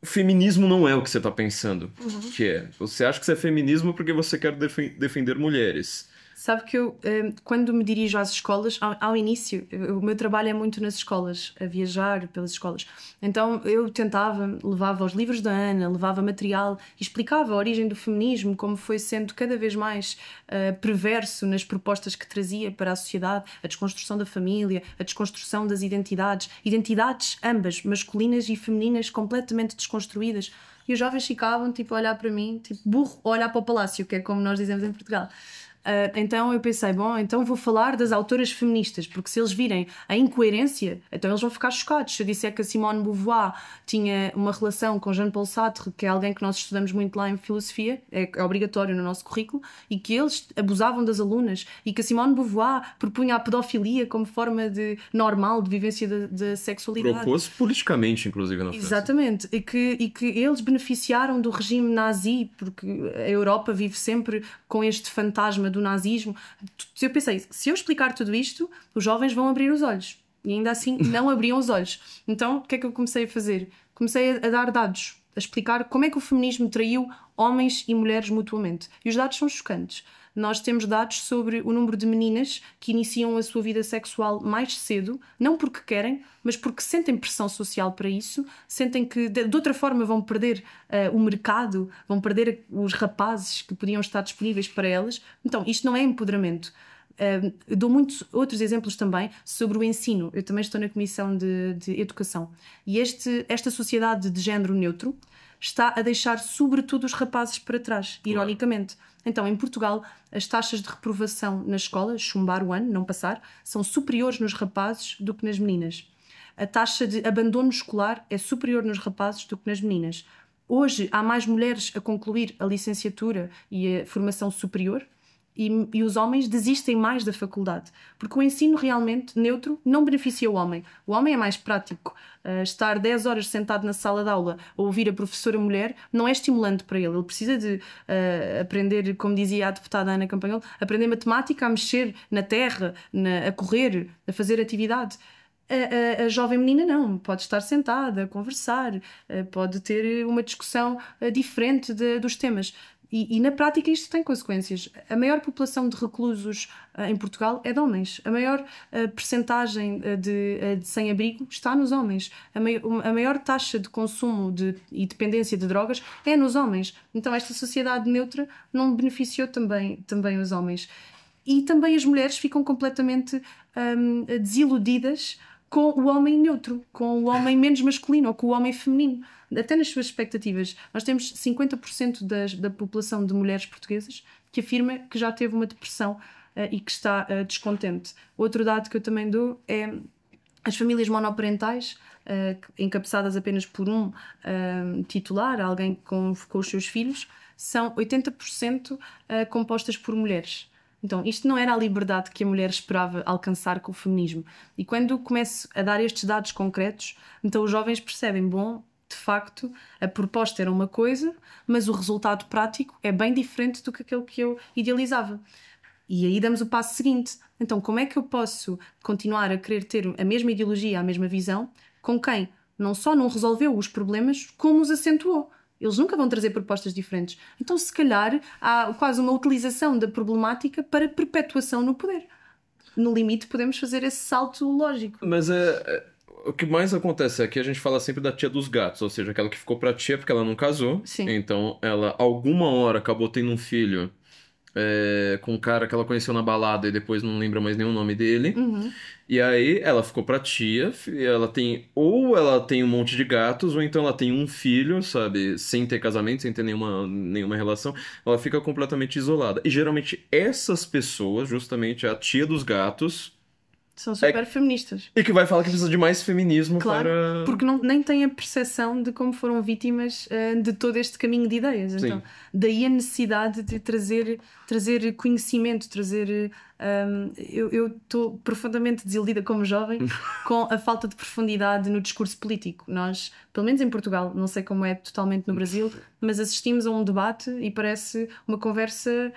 o feminismo não é o que você tá pensando que é. Você acha que isso é feminismo porque você quer defender mulheres. Sabe que eu, quando me dirijo às escolas, ao início, o meu trabalho é muito nas escolas, a viajar pelas escolas. Então eu levava os livros da Ana, levava material e explicava a origem do feminismo, como foi sendo cada vez mais perverso nas propostas que trazia para a sociedade, a desconstrução da família, a desconstrução das identidades ambas, masculinas e femininas, completamente desconstruídas. E os jovens ficavam tipo a olhar para mim, tipo burro, a olhar para o palácio, que é como nós dizemos em Portugal. Então eu pensei, bom, então vou falar das autoras feministas, porque se eles virem a incoerência, então eles vão ficar chocados. Se eu disser que a Simone de Beauvoir tinha uma relação com Jean-Paul Sartre, que é alguém que nós estudamos muito lá em filosofia, é obrigatório no nosso currículo, e que eles abusavam das alunas, e que a Simone de Beauvoir propunha a pedofilia como forma normal de vivência da sexualidade. Propôs politicamente, inclusive, na França. Exatamente, e que eles beneficiaram do regime nazi, porque a Europa vive sempre com este fantasma do nazismo. Eu pensei, se eu explicar tudo isto, os jovens vão abrir os olhos. E ainda assim não abriam os olhos. Então, o que é que eu comecei a fazer? Comecei a dar dados, a explicar como é que o feminismo traiu homens e mulheres mutuamente. E os dados são chocantes. Nós temos dados sobre o número de meninas que iniciam a sua vida sexual mais cedo, não porque querem, mas porque sentem pressão social para isso, sentem que de outra forma vão perder o mercado, vão perder os rapazes que podiam estar disponíveis para elas. Então, isto não é empoderamento. Dou muitos outros exemplos também sobre o ensino. Eu também estou na Comissão de Educação. E esta sociedade de género neutro está a deixar sobretudo os rapazes para trás, ironicamente. Então, em Portugal, as taxas de reprovação na escola, chumbar o ano, não passar, são superiores nos rapazes do que nas meninas. A taxa de abandono escolar é superior nos rapazes do que nas meninas. Hoje, há mais mulheres a concluir a licenciatura e a formação superior, e os homens desistem mais da faculdade, porque o ensino realmente neutro não beneficia o homem. O homem é mais prático. Estar 10 horas sentado na sala de aula a ouvir a professora mulher não é estimulante para ele. Ele precisa de aprender, como dizia a deputada Ana Campanholo, aprender matemática, a mexer na terra, a correr, a fazer atividade. A jovem menina não, pode estar sentada a conversar, pode ter uma discussão diferente dos temas. E na prática isto tem consequências. A maior população de reclusos em Portugal é de homens. A maior percentagem de sem-abrigo está nos homens. A maior taxa de consumo e dependência de drogas é nos homens. Então esta sociedade neutra não beneficiou também os homens. E também as mulheres ficam completamente desiludidas com o homem neutro, com o homem menos masculino ou com o homem feminino, até nas suas expectativas. Nós temos 50% da população de mulheres portuguesas que afirma que já teve uma depressão e que está descontente. Outro dado que eu também dou é as famílias monoparentais, encabeçadas apenas por um titular, alguém com os seus filhos, são 80% compostas por mulheres. Então, isto não era a liberdade que a mulher esperava alcançar com o feminismo. E quando começo a dar estes dados concretos, então os jovens percebem, bom, de facto, a proposta era uma coisa, mas o resultado prático é bem diferente do que aquele que eu idealizava. E aí damos o passo seguinte. Então, como é que eu posso continuar a querer ter a mesma ideologia, a mesma visão, com quem não só não resolveu os problemas, como os acentuou? Eles nunca vão trazer propostas diferentes. Então, se calhar, há quase uma utilização da problemática para perpetuação no poder. No limite, podemos fazer esse salto lógico. Mas o que mais acontece é que a gente fala sempre da tia dos gatos, ou seja, aquela que ficou pra tia porque ela não casou. Sim. Então, ela, alguma hora, acabou tendo um filho com um cara que ela conheceu na balada e depois não lembra mais nenhum nome dele. Uhum. E aí ela ficou pra tia, ela tem um monte de gatos, ou então ela tem um filho, sabe, sem ter casamento, sem ter nenhuma relação, ela fica completamente isolada. E geralmente essas pessoas, justamente a tia dos gatos, São super feministas. E que vai falar que precisa de mais feminismo para... porque nem têm a percepção de como foram vítimas de todo este caminho de ideias. Então, sim, daí a necessidade de trazer conhecimento, eu estou profundamente desiludida como jovem com a falta de profundidade no discurso político. Nós, pelo menos em Portugal, não sei como é totalmente no Brasil, mas assistimos a um debate e parece uma conversa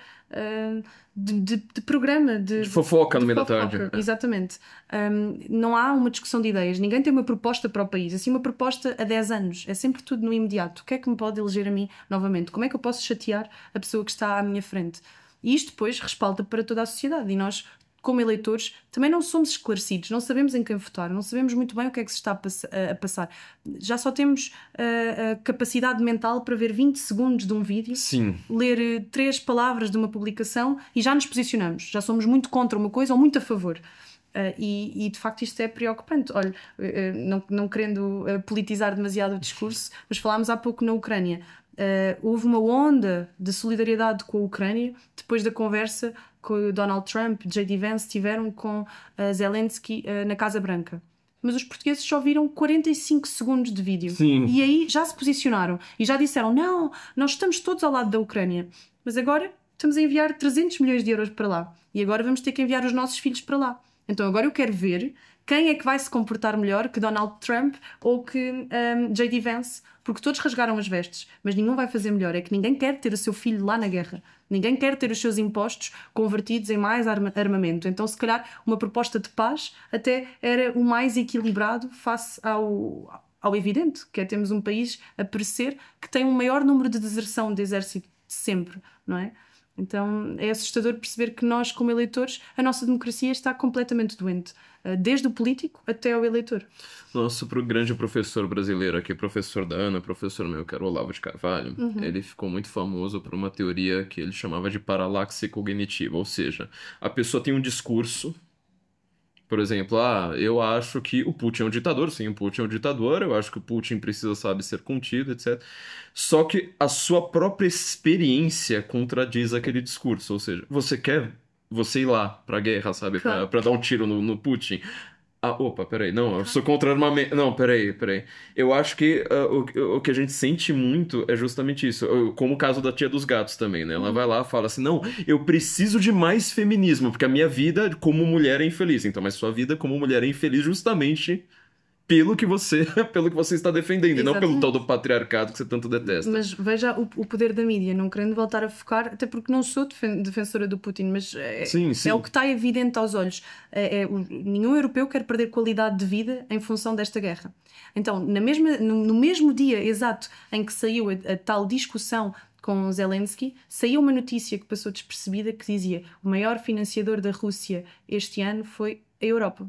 de programa, de fofoca no meio da tarde. Exatamente. Não há uma discussão de ideias, ninguém tem uma proposta para o país, assim, uma proposta a 10 anos, é sempre tudo no imediato. O que é que me pode eleger a mim novamente? Como é que eu posso chatear a pessoa que está à minha frente? E isto depois respalda para toda a sociedade, e nós, como eleitores, também não somos esclarecidos, não sabemos em quem votar, não sabemos muito bem o que é que se está a passar. Já só temos a capacidade mental para ver 20 segundos de um vídeo, sim, ler 3 palavras de uma publicação e já nos posicionamos, já somos muito contra uma coisa ou muito a favor. E de facto isto é preocupante. Olha, não querendo politizar demasiado o discurso, mas falámos há pouco na Ucrânia. Houve uma onda de solidariedade com a Ucrânia depois da conversa que o Donald Trump e J.D. Vance tiveram com Zelensky na Casa Branca. Mas os portugueses só viram 45 segundos de vídeo. Sim. E aí já se posicionaram e já disseram: não, nós estamos todos ao lado da Ucrânia, mas agora estamos a enviar 300 milhões de euros para lá e agora vamos ter que enviar os nossos filhos para lá. Então agora eu quero ver quem é que vai se comportar melhor que Donald Trump ou que J.D. Vance, porque todos rasgaram as vestes, mas nenhum vai fazer melhor. É que ninguém quer ter o seu filho lá na guerra, ninguém quer ter os seus impostos convertidos em mais armamento. Então se calhar uma proposta de paz até era o mais equilibrado face ao evidente, que é termos um país a perecer que tem um maior número de deserção de exército sempre, não é? Então é assustador perceber que nós, como eleitores, a nossa democracia está completamente doente, desde o político até o eleitor. Nosso grande professor brasileiro aqui, professor da Ana, professor meu, que era o Olavo de Carvalho, ele ficou muito famoso por uma teoria que ele chamava de paralaxe cognitiva, ou seja, a pessoa tem um discurso. Por exemplo, eu acho que o Putin é um ditador. Sim, o Putin é um ditador. Eu acho que o Putin precisa, ser contido, etc. Só que a sua própria experiência contradiz aquele discurso. Ou seja, você ir lá pra guerra, sabe? Pra dar um tiro no Putin. Peraí, não, eu sou contra armamento. Não, peraí. Eu acho que o que a gente sente muito é justamente isso. Como o caso da tia dos gatos também, né? Ela vai lá e fala assim: não, eu preciso de mais feminismo, porque a minha vida como mulher é infeliz. Então, mas sua vida como mulher é infeliz justamente pelo que você está defendendo. Exatamente. E não pelo tal do patriarcado que você tanto detesta. Mas veja o poder da mídia, não querendo voltar a focar, até porque não sou defensora do Putin, mas sim. É o que está evidente aos olhos. Nenhum europeu quer perder qualidade de vida em função desta guerra. Então, no mesmo dia exato em que saiu a tal discussão com Zelensky, saiu uma notícia que passou despercebida que dizia: o maior financiador da Rússia este ano foi a Europa,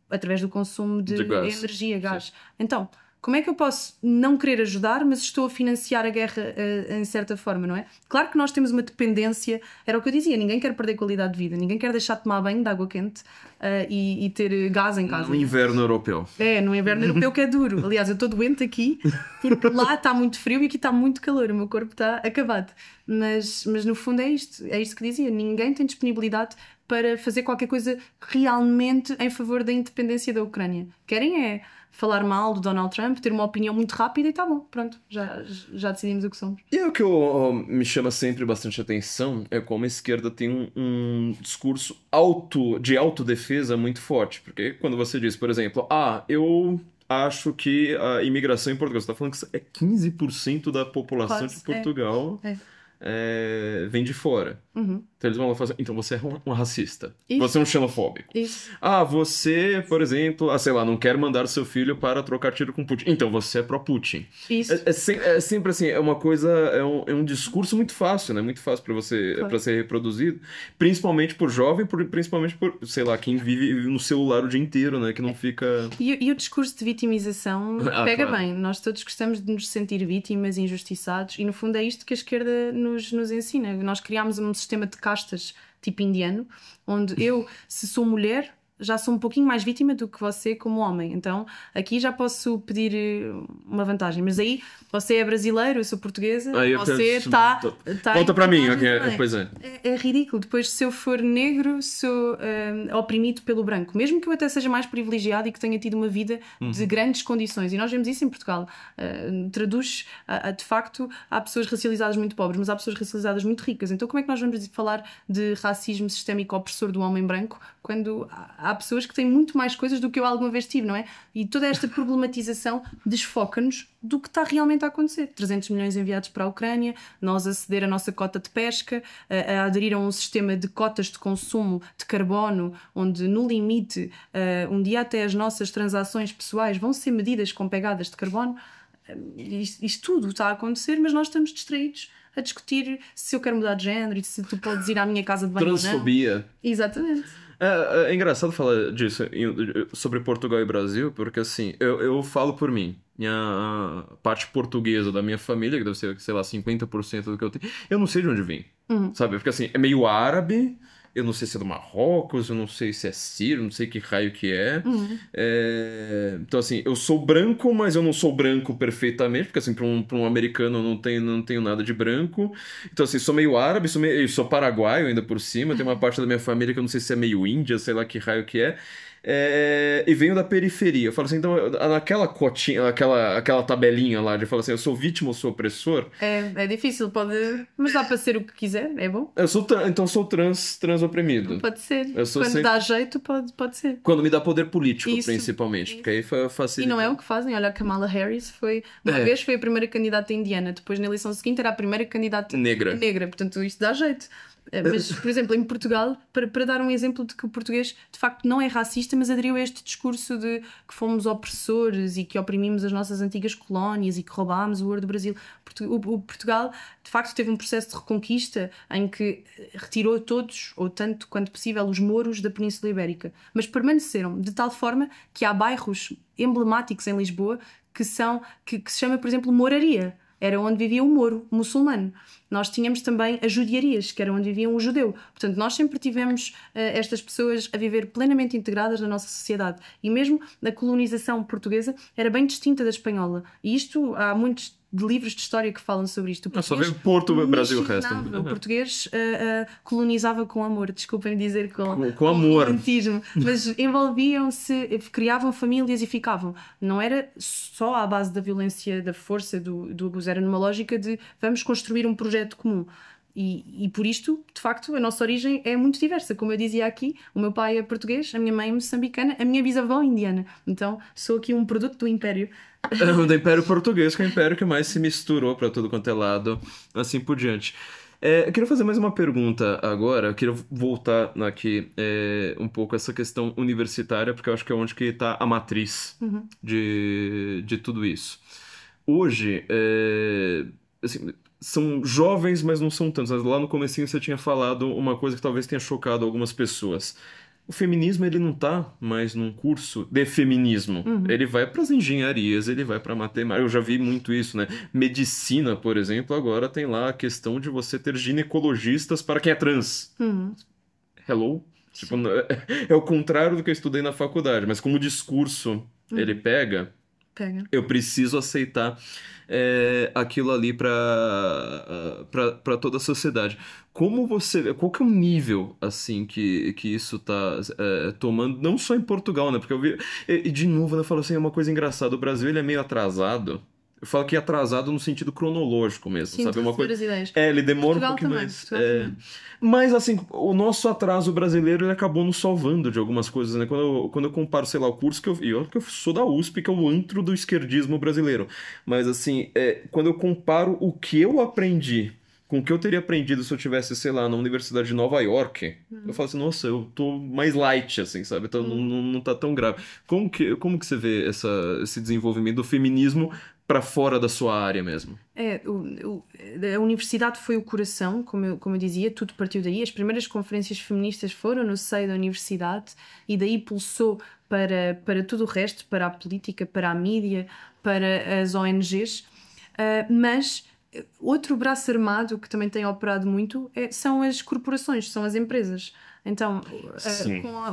através do consumo de energia, gás. Sim. Então, como é que eu posso não querer ajudar, mas estou a financiar a guerra em certa forma, não é? Claro que nós temos uma dependência, era o que eu dizia, ninguém quer perder qualidade de vida, ninguém quer deixar de tomar banho de água quente e ter gás em casa. No inverno europeu. No inverno europeu que é duro. Aliás, eu estou doente aqui, porque lá está muito frio e aqui está muito calor, o meu corpo está acabado. Mas no fundo é isto que dizia, ninguém tem disponibilidade para fazer qualquer coisa realmente em favor da independência da Ucrânia. Querem falar mal do Donald Trump, ter uma opinião muito rápida e tá bom, pronto, já decidimos o que somos. E o que me chama sempre bastante atenção é como a esquerda tem um discurso de autodefesa muito forte. Porque quando você diz, por exemplo, eu acho que a imigração em Portugal, você está falando que é 15% da população de Portugal vem de fora. Então eles vão lá fazer: então você é um racista. Isso. Você é um xenofóbico. Isso. Você, por exemplo, não quer mandar seu filho para trocar tiro com Putin. Então você é pró-Putin. Isso. É sempre assim, é uma coisa, é um discurso muito fácil, né? Muito fácil para ser reproduzido. Principalmente por jovem, principalmente por, quem vive no celular o dia inteiro, né? Que não fica... E o discurso de vitimização pega bem. Nós todos gostamos de nos sentir vítimas, injustiçados, e no fundo é isto que a esquerda nos ensina. Nós criámos um sistema de castas tipo indiano, onde eu, se sou mulher, já sou um pouquinho mais vítima do que você como homem. Então, aqui já posso pedir uma vantagem. Mas aí, você é brasileiro, eu sou portuguesa, você está... Volta para mim, okay. Pois é. É ridículo. Depois, se eu for negro, sou oprimido pelo branco. Mesmo que eu até seja mais privilegiado e que tenha tido uma vida de grandes condições. E nós vemos isso em Portugal. Traduz, de facto, há pessoas racializadas muito pobres, mas há pessoas racializadas muito ricas. Então, como é que nós vamos falar de racismo sistémico opressor do homem branco quando há pessoas que têm muito mais coisas do que eu alguma vez tive, não é? E toda esta problematização desfoca-nos do que está realmente a acontecer. 300 milhões enviados para a Ucrânia, nós a ceder a nossa cota de pesca, a aderir a um sistema de cotas de consumo de carbono, onde no limite, um dia até as nossas transações pessoais vão ser medidas com pegadas de carbono. Isto tudo está a acontecer, mas nós estamos distraídos a discutir se eu quero mudar de género e se tu podes ir à minha casa de banho. Transfobia. Exatamente. É engraçado falar disso sobre Portugal e Brasil, porque assim, eu falo por mim. Minha parte portuguesa da minha família, que deve ser, sei lá, 50% do que eu tenho, eu não sei de onde vem, sabe? Porque assim, é meio árabe, eu não sei se é do Marrocos, eu não sei se é sírio, não sei que raio que é. Então assim, eu sou branco, mas eu não sou branco perfeitamente, porque assim, para um americano eu não tenho nada de branco. Então assim, sou meio árabe, sou paraguaio ainda por cima, tem uma parte da minha família que eu não sei se é meio índia, sei lá que raio que é. E venho da periferia. Eu falo assim, então, naquela cotinha, aquela tabelinha lá de falar assim, eu sou vítima ou sou opressor? É difícil, mas dá para ser o que quiser, é bom. Então sou trans oprimido. Pode ser. Quando dá jeito, pode ser. Quando me dá poder político, principalmente. Porque aí facilita. E não é o que fazem. Olha, a Kamala Harris uma vez foi a primeira candidata indiana, depois na eleição seguinte era a primeira candidata negra. Portanto, isto dá jeito. Mas, por exemplo, em Portugal, para dar um exemplo de que o português de facto não é racista, mas aderiu a este discurso de que fomos opressores e que oprimimos as nossas antigas colónias e que roubámos o ouro do Brasil. O Portugal de facto teve um processo de reconquista em que retirou todos, ou tanto quanto possível, os mouros da Península Ibérica, mas permaneceram de tal forma que há bairros emblemáticos em Lisboa que se chama, por exemplo, Mouraria. Era onde vivia o Moro muçulmano. Nós tínhamos também as judiarias, que era onde vivia um judeu. Portanto, nós sempre tivemos estas pessoas a viver plenamente integradas na nossa sociedade. E mesmo a colonização portuguesa era bem distinta da espanhola. E isto, há muitos livros de história que falam sobre isto. Só vê Porto, Brasil, o resto. O português colonizava com amor. Desculpem dizer com amor. Romantismo. Mas envolviam-se, criavam famílias e ficavam. Não era só à base da violência, da força, do abuso. Era numa lógica de vamos construir um projeto comum. E por isto, de facto, a nossa origem é muito diversa. Como eu dizia aqui, o meu pai é português, a minha mãe é moçambicana, a minha bisavó é indiana. Então, sou aqui um produto do Império. Do Império Português, que é o império que mais se misturou para tudo quanto é lado, assim por diante. Eu queria fazer mais uma pergunta agora. Eu queria voltar aqui um pouco essa questão universitária, porque eu acho que é onde que está a matriz de tudo isso. Hoje, assim, são jovens, mas não são tantos. Lá no comecinho você tinha falado uma coisa que talvez tenha chocado algumas pessoas. O feminismo, ele não tá mais num curso de feminismo. Ele vai para as engenharias, ele vai para matemática. Eu já vi muito isso, né? Medicina, por exemplo, agora tem lá a questão de você ter ginecologistas para quem é trans. Hello? Tipo, é o contrário do que eu estudei na faculdade, mas como o discurso ele pega, eu preciso aceitar aquilo ali para toda a sociedade. Qual que é o nível assim que isso tá tomando, não só em Portugal, né? Porque eu vi, e de novo, eu falo assim, é uma coisa engraçada, o Brasil ele é meio atrasado. Eu falo que é atrasado no sentido cronológico mesmo, sim, sabe? Uma coisa. Ideias. Ele demora Portugal um pouquinho também, mais. Mas, assim, o nosso atraso brasileiro ele acabou nos salvando de algumas coisas, né? Quando eu comparo, sei lá, o curso que eu sou da USP, que é o antro do esquerdismo brasileiro. Mas, assim, quando eu comparo o que eu aprendi com o que eu teria aprendido se eu tivesse, sei lá, na Universidade de Nova York, eu falo assim, nossa, eu tô mais light, assim, sabe? Então não tá tão grave. Como que você vê esse desenvolvimento do feminismo para fora da sua área mesmo? A universidade foi o coração, como eu dizia, tudo partiu daí. As primeiras conferências feministas foram no seio da universidade e daí pulsou para tudo o resto, para a política, para a mídia, para as ONGs. Mas outro braço armado que também tem operado muito são as corporações, são as empresas. Então,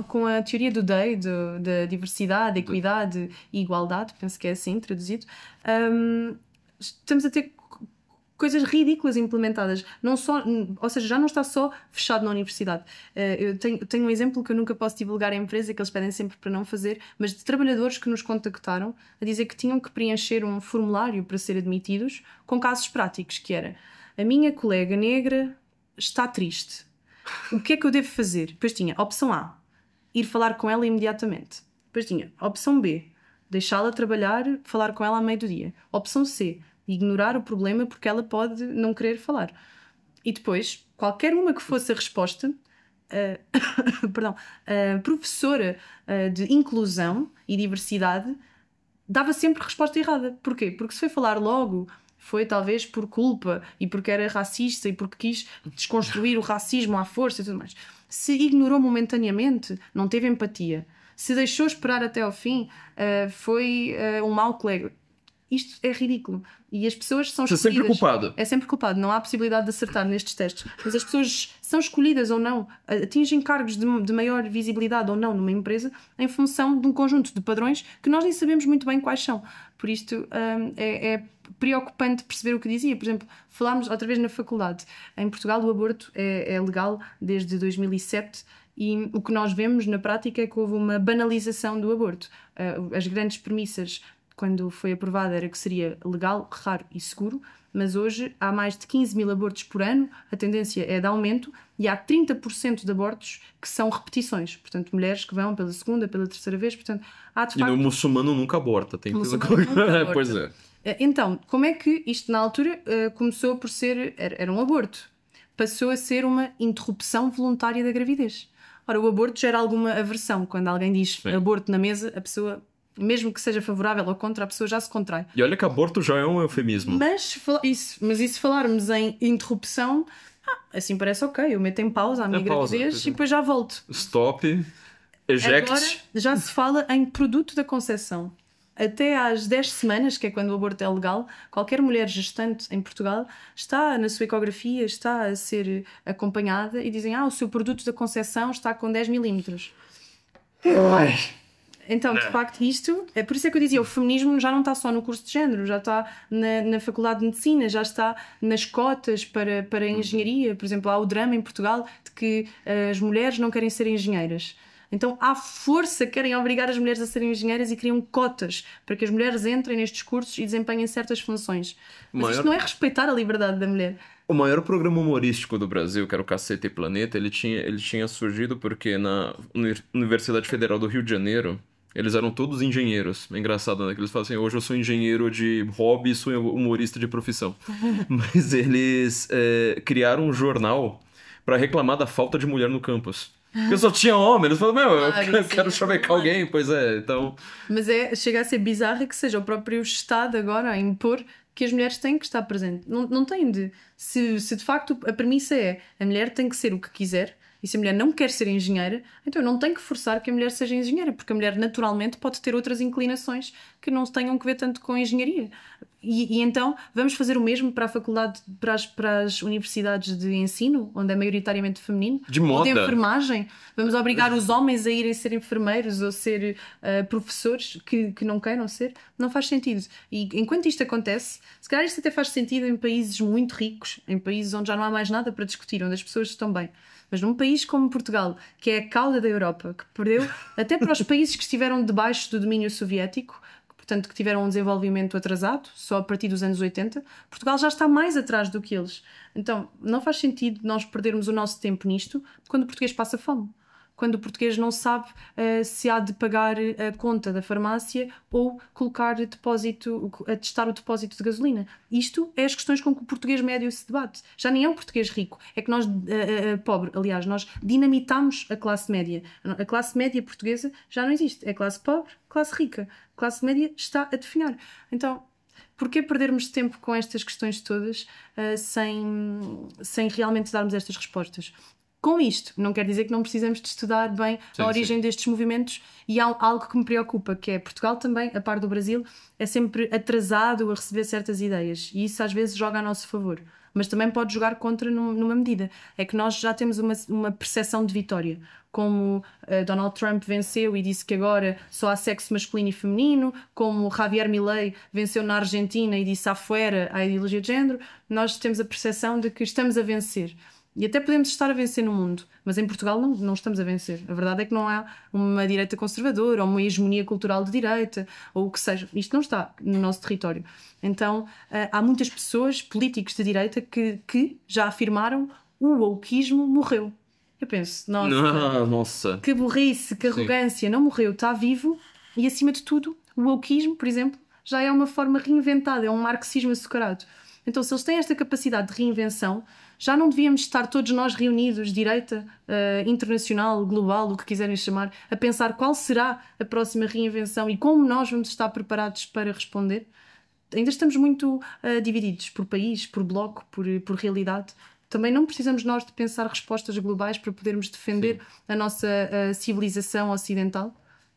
com a teoria do DEI, da diversidade, equidade e igualdade, penso que é assim traduzido, estamos a ter coisas ridículas implementadas, não só, ou seja, já não está só fechado na universidade. Eu tenho um exemplo que eu nunca posso divulgar à empresa, que eles pedem sempre para não fazer, mas de trabalhadores que nos contactaram a dizer que tinham que preencher um formulário para ser admitidos com casos práticos, que era: a minha colega negra está triste, o que é que eu devo fazer? Depois tinha opção A, ir falar com ela imediatamente. Depois tinha opção B, deixá-la trabalhar, falar com ela à meio do dia. Opção C, ignorar o problema porque ela pode não querer falar. E depois, qualquer uma que fosse a resposta, a professora de inclusão e diversidade dava sempre resposta errada. Porquê? Porque se foi falar logo, foi talvez por culpa e porque era racista e porque quis desconstruir o racismo à força e tudo mais. Se ignorou momentaneamente, não teve empatia. Se deixou esperar até ao fim, foi um mau colega. Isto é ridículo. E as pessoas são escolhidas. É sempre culpado. É sempre culpado. Não há possibilidade de acertar nestes testes. Mas as pessoas são escolhidas ou não, atingem cargos de maior visibilidade ou não numa empresa em função de um conjunto de padrões que nós nem sabemos muito bem quais são. Por isto é preocupante perceber o que dizia. Por exemplo, falámos outra vez na faculdade. Em Portugal o aborto é legal desde 2007 e o que nós vemos na prática é que houve uma banalização do aborto. As grandes premissas quando foi aprovada era que seria legal, raro e seguro, mas hoje há mais de 15 mil abortos por ano, a tendência é de aumento e há 30% de abortos que são repetições, portanto mulheres que vão pela segunda, pela terceira vez, portanto há de facto... E o muçulmano nunca aborta, tem que Pois é. Então, como é que isto na altura começou por ser... Era um aborto, passou a ser uma interrupção voluntária da gravidez. Ora, o aborto gera alguma aversão, quando alguém diz aborto na mesa, a pessoa... mesmo que seja favorável ou contra, a pessoa já se contrai. E olha que aborto já é um eufemismo. Mas e se falarmos em interrupção, assim parece ok, eu meto em pausa a minha gravidez e depois já volto. Stop, eject. Agora já se fala em produto da concepção. Até às 10 semanas, que é quando o aborto é legal, qualquer mulher gestante em Portugal está na sua ecografia, está a ser acompanhada e dizem o seu produto da concepção está com 10 milímetros. Então, de facto, isto... É por isso é que eu dizia, o feminismo já não está só no curso de género, já está na Faculdade de Medicina, já está nas cotas para a engenharia. Por exemplo, há o drama em Portugal de que as mulheres não querem ser engenheiras. Então, à força, querem obrigar as mulheres a serem engenheiras e criam cotas para que as mulheres entrem nestes cursos e desempenhem certas funções. Mas isto não é respeitar a liberdade da mulher. O maior programa humorístico do Brasil, que era o Cacete e Planeta, ele tinha surgido porque na Universidade Federal do Rio de Janeiro, eles eram todos engenheiros. É engraçado, né? Que eles falam assim, hoje eu sou engenheiro de hobby e sou humorista de profissão. Mas eles criaram um jornal para reclamar da falta de mulher no campus. Porque só tinha homem. Eles falaram, eu quero chavecar alguém. Pois é, então... Mas chega a ser bizarro que seja o próprio Estado agora a impor que as mulheres têm que estar presentes. Não têm de... Se de facto a premissa é a mulher tem que ser o que quiser, e se a mulher não quer ser engenheira, então eu não tenho que forçar que a mulher seja engenheira, porque a mulher naturalmente pode ter outras inclinações que não tenham que ver tanto com engenharia. E então vamos fazer o mesmo para a faculdade, para as universidades de ensino, onde é maioritariamente feminino, de moda, ou de enfermagem. Vamos obrigar os homens a irem ser enfermeiros ou ser professores que não queiram ser. Não faz sentido. E enquanto isto acontece, se calhar isto até faz sentido em países muito ricos, em países onde já não há mais nada para discutir, onde as pessoas estão bem. Mas num país como Portugal, que é a cauda da Europa, que perdeu até para os países que estiveram debaixo do domínio soviético, portanto que tiveram um desenvolvimento atrasado, só a partir dos anos 80, Portugal já está mais atrás do que eles. Então não faz sentido nós perdermos o nosso tempo nisto quando o português passa fome. Quando o português não sabe se há de pagar a conta da farmácia ou colocar depósito, a testar o depósito de gasolina. Isto é as questões com que o português médio se debate. Já nem é um português rico, é que nós, pobre, aliás, nós dinamitamos a classe média. A classe média portuguesa já não existe. É classe pobre, classe rica. A classe média está a definhar. Então, porquê perdermos tempo com estas questões todas sem realmente darmos estas respostas? Com isto, não quer dizer que não precisamos de estudar bem a origem destes movimentos, e há algo que me preocupa, que é Portugal também, a par do Brasil, é sempre atrasado a receber certas ideias, e isso às vezes joga a nosso favor. mas também pode jogar contra numa medida. É que nós já temos uma percepção de vitória. Como Donald Trump venceu e disse que agora só há sexo masculino e feminino, como Javier Milei venceu na Argentina e disse afuera a ideologia de género, nós temos a percepção de que estamos a vencer. E até podemos estar a vencer no mundo, mas em Portugal não estamos a vencer. A verdade é que não há uma direita conservadora ou uma hegemonia cultural de direita, ou o que seja. Isto não está no nosso território. Então, há muitas pessoas, políticos de direita, que já afirmaram o wokeismo morreu. Eu penso, nossa, que burrice, que arrogância, não morreu, está vivo e, acima de tudo, o wokeismo, por exemplo, já é uma forma reinventada, é um marxismo açucarado. Então, se eles têm esta capacidade de reinvenção, já não devíamos estar todos nós reunidos, direita, internacional, global, o que quiserem chamar, a pensar qual será a próxima reinvenção e como nós vamos estar preparados para responder. Ainda estamos muito divididos por país, por bloco, por realidade. Também não precisamos nós de pensar respostas globais para podermos defender a nossa civilização ocidental.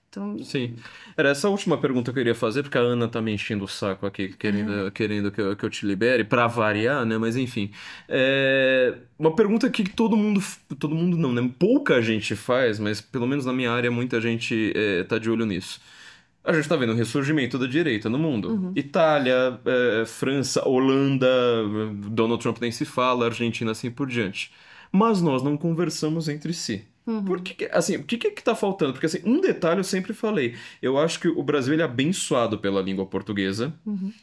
Então... Sim. Era essa a última pergunta que eu iria fazer, porque a Ana tá me enchendo o saco aqui, querendo que eu te libere, pra variar, né? Mas enfim. Uma pergunta que todo mundo não, né? Pouca gente faz, mas pelo menos na minha área muita gente tá de olho nisso. A gente tá vendo o ressurgimento da direita no mundo. Itália, França, Holanda, Donald Trump nem se fala, Argentina, assim por diante. Mas nós não conversamos entre si. Por que, assim, o que tá faltando? Porque, assim, um detalhe eu sempre falei. Eu acho que o Brasil ele é abençoado pela língua portuguesa,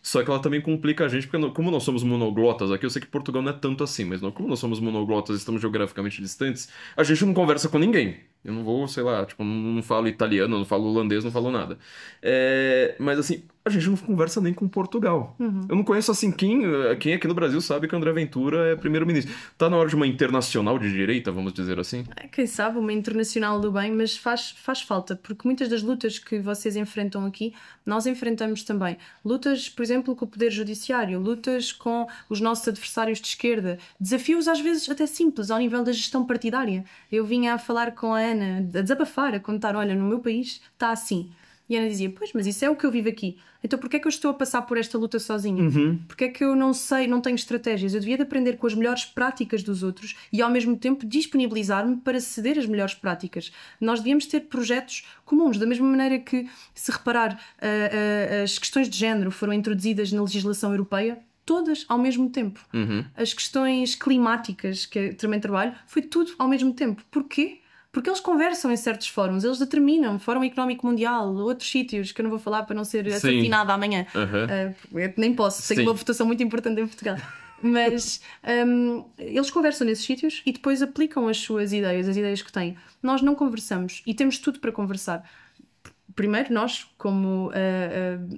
só que ela também complica a gente, porque como nós somos monoglotas aqui, eu sei que Portugal não é tanto assim, mas como nós somos monoglotas e estamos geograficamente distantes, a gente não conversa com ninguém. Eu não vou, sei lá, tipo, não falo italiano, não falo holandês, não falo nada. Mas, assim, a gente não conversa nem com Portugal. Eu não conheço, assim, quem aqui no Brasil sabe que André Ventura é primeiro-ministro. Tá na hora de uma internacional de direita, vamos dizer assim? Quem sabe, uma internacional do bem, mas faz falta, porque muitas das lutas que vocês enfrentam aqui, nós enfrentamos também. Lutas, por exemplo, com o Poder Judiciário, lutas com os nossos adversários de esquerda, desafios às vezes até simples, ao nível da gestão partidária. Eu vinha a falar com a Ana, a desabafar, a contar, olha, no meu país está assim. E a Ana dizia, pois, mas isso é o que eu vivo aqui. Então porquê é que eu estou a passar por esta luta sozinha? Porquê é que eu não sei, não tenho estratégias? Eu devia de aprender com as melhores práticas dos outros e ao mesmo tempo disponibilizar-me para ceder as melhores práticas. Nós devíamos ter projetos comuns, da mesma maneira que, se reparar, as questões de género foram introduzidas na legislação europeia, todas ao mesmo tempo. As questões climáticas, que eu também trabalho, foi tudo ao mesmo tempo. Porquê? Porque eles conversam em certos fóruns, eles determinam, Fórum Económico Mundial, outros sítios que eu não vou falar para não ser assassinada amanhã. Eu nem posso, tenho uma votação muito importante em Portugal. Mas eles conversam nesses sítios e depois aplicam as suas ideias, as ideias que têm. Nós não conversamos e temos tudo para conversar. Primeiro, nós, como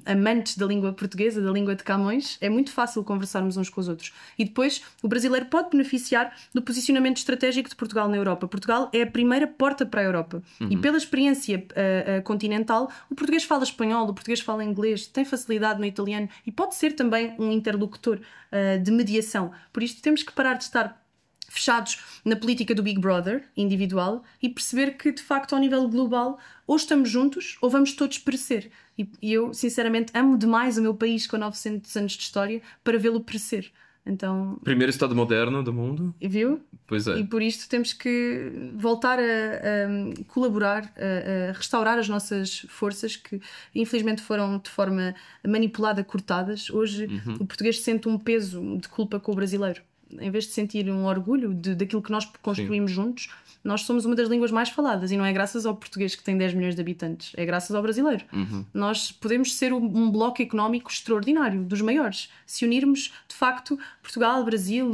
amantes da língua portuguesa, da língua de Camões, é muito fácil conversarmos uns com os outros. E depois, o brasileiro pode beneficiar do posicionamento estratégico de Portugal na Europa. Portugal é a primeira porta para a Europa. E pela experiência continental, o português fala espanhol, o português fala inglês, tem facilidade no italiano e pode ser também um interlocutor de mediação. Por isto, temos que parar de estar fechados na política do Big Brother individual e perceber que, de facto, ao nível global, ou estamos juntos ou vamos todos perecer. E eu, sinceramente, amo demais o meu país com 900 anos de história para vê-lo perecer. Então... Primeiro Estado moderno do mundo. Viu? Pois é. E por isto temos que voltar a colaborar, a restaurar as nossas forças que, infelizmente, foram de forma manipulada, cortadas. Hoje, o português sente um peso de culpa com o brasileiro. Em vez de sentir um orgulho daquilo que nós construímos juntos, nós somos uma das línguas mais faladas e não é graças ao português que tem 10 milhões de habitantes, é graças ao brasileiro. Nós podemos ser um bloco económico extraordinário, dos maiores, se unirmos de facto Portugal, Brasil,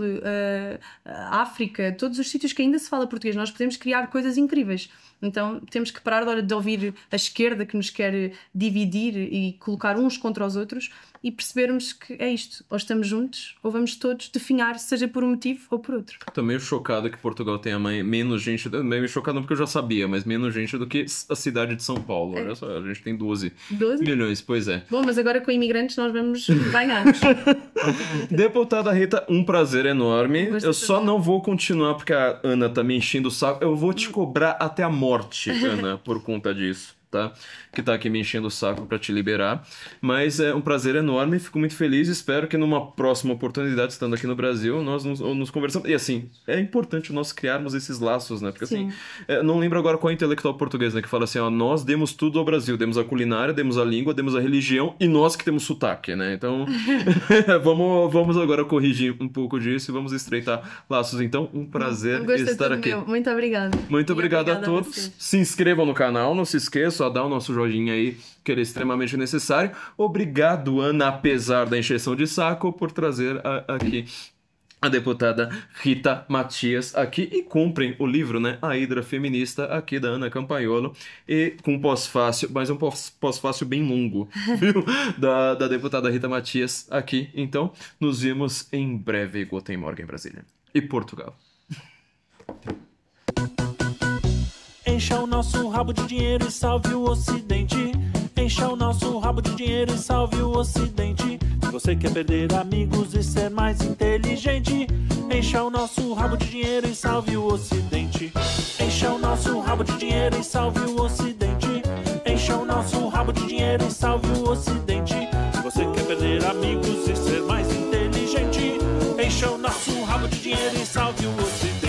África, todos os sítios que ainda se fala português, nós podemos criar coisas incríveis. Então temos que parar de ouvir a esquerda que nos quer dividir e colocar uns contra os outros e percebermos que é isto, ou estamos juntos ou vamos todos definhar, seja por um motivo ou por outro. Estou meio chocado que Portugal tenha menos gente, meio chocado não porque eu já sabia, mas menos gente do que a cidade de São Paulo. Olha só, a gente tem 12 milhões, pois é. Bom, mas agora com imigrantes nós vamos ganhar. Deputada Rita, um prazer enorme. Eu só não vou continuar porque a Ana tá me enchendo o saco. Eu vou te cobrar até a morte, Ana, por conta disso. tá? Que tá aqui me enchendo o saco pra te liberar. Mas é um prazer enorme, fico muito feliz. Espero que numa próxima oportunidade, estando aqui no Brasil, nós nos conversamos. E assim, é importante nós criarmos esses laços, né? Porque assim, não lembro agora qual é o intelectual português, né? Que fala assim, ó, nós demos tudo ao Brasil. Demos a culinária, demos a língua, demos a religião e nós que temos sotaque, né? Então, vamos agora corrigir um pouco disso e vamos estreitar laços. Então, um prazer estar aqui. Muito obrigada. Muito obrigado a todos. Se inscrevam no canal, não se esqueçam, só dá o nosso joinha aí, que ele é extremamente necessário. Obrigado, Ana, apesar da encheção de saco, por trazer aqui a deputada Rita Matias aqui. E comprem o livro, né? A Hidra Feminista, aqui da Ana Campagnolo. E com pós-fácil, mas um pós-fácil bem longo, viu? Da deputada Rita Matias aqui. Então, nos vemos em breve. Guten Morgen, Brasília. E Portugal. Encha o nosso rabo de dinheiro e salve o Ocidente. Encha o nosso rabo de dinheiro e salve o Ocidente. Se você quer perder amigos e ser mais inteligente, encha o nosso rabo de dinheiro e salve o Ocidente. Encha o nosso rabo de dinheiro e salve o Ocidente. Encha o nosso rabo de dinheiro e salve o Ocidente. Se você quer perder amigos e ser mais inteligente, encha o nosso rabo de dinheiro e salve o Ocidente.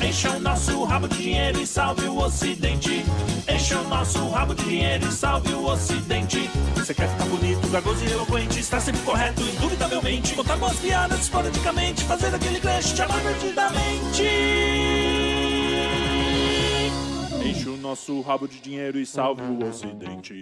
Encha o nosso rabo de dinheiro e salve o Ocidente. Encha o nosso rabo de dinheiro e salve o Ocidente. Você quer ficar bonito, garboso e eloquente, estar sempre correto, indubitavelmente, contar boas piadas esporadicamente, fazer aquele crush, te amar perdidamente. Encha o nosso rabo de dinheiro e salve o Ocidente.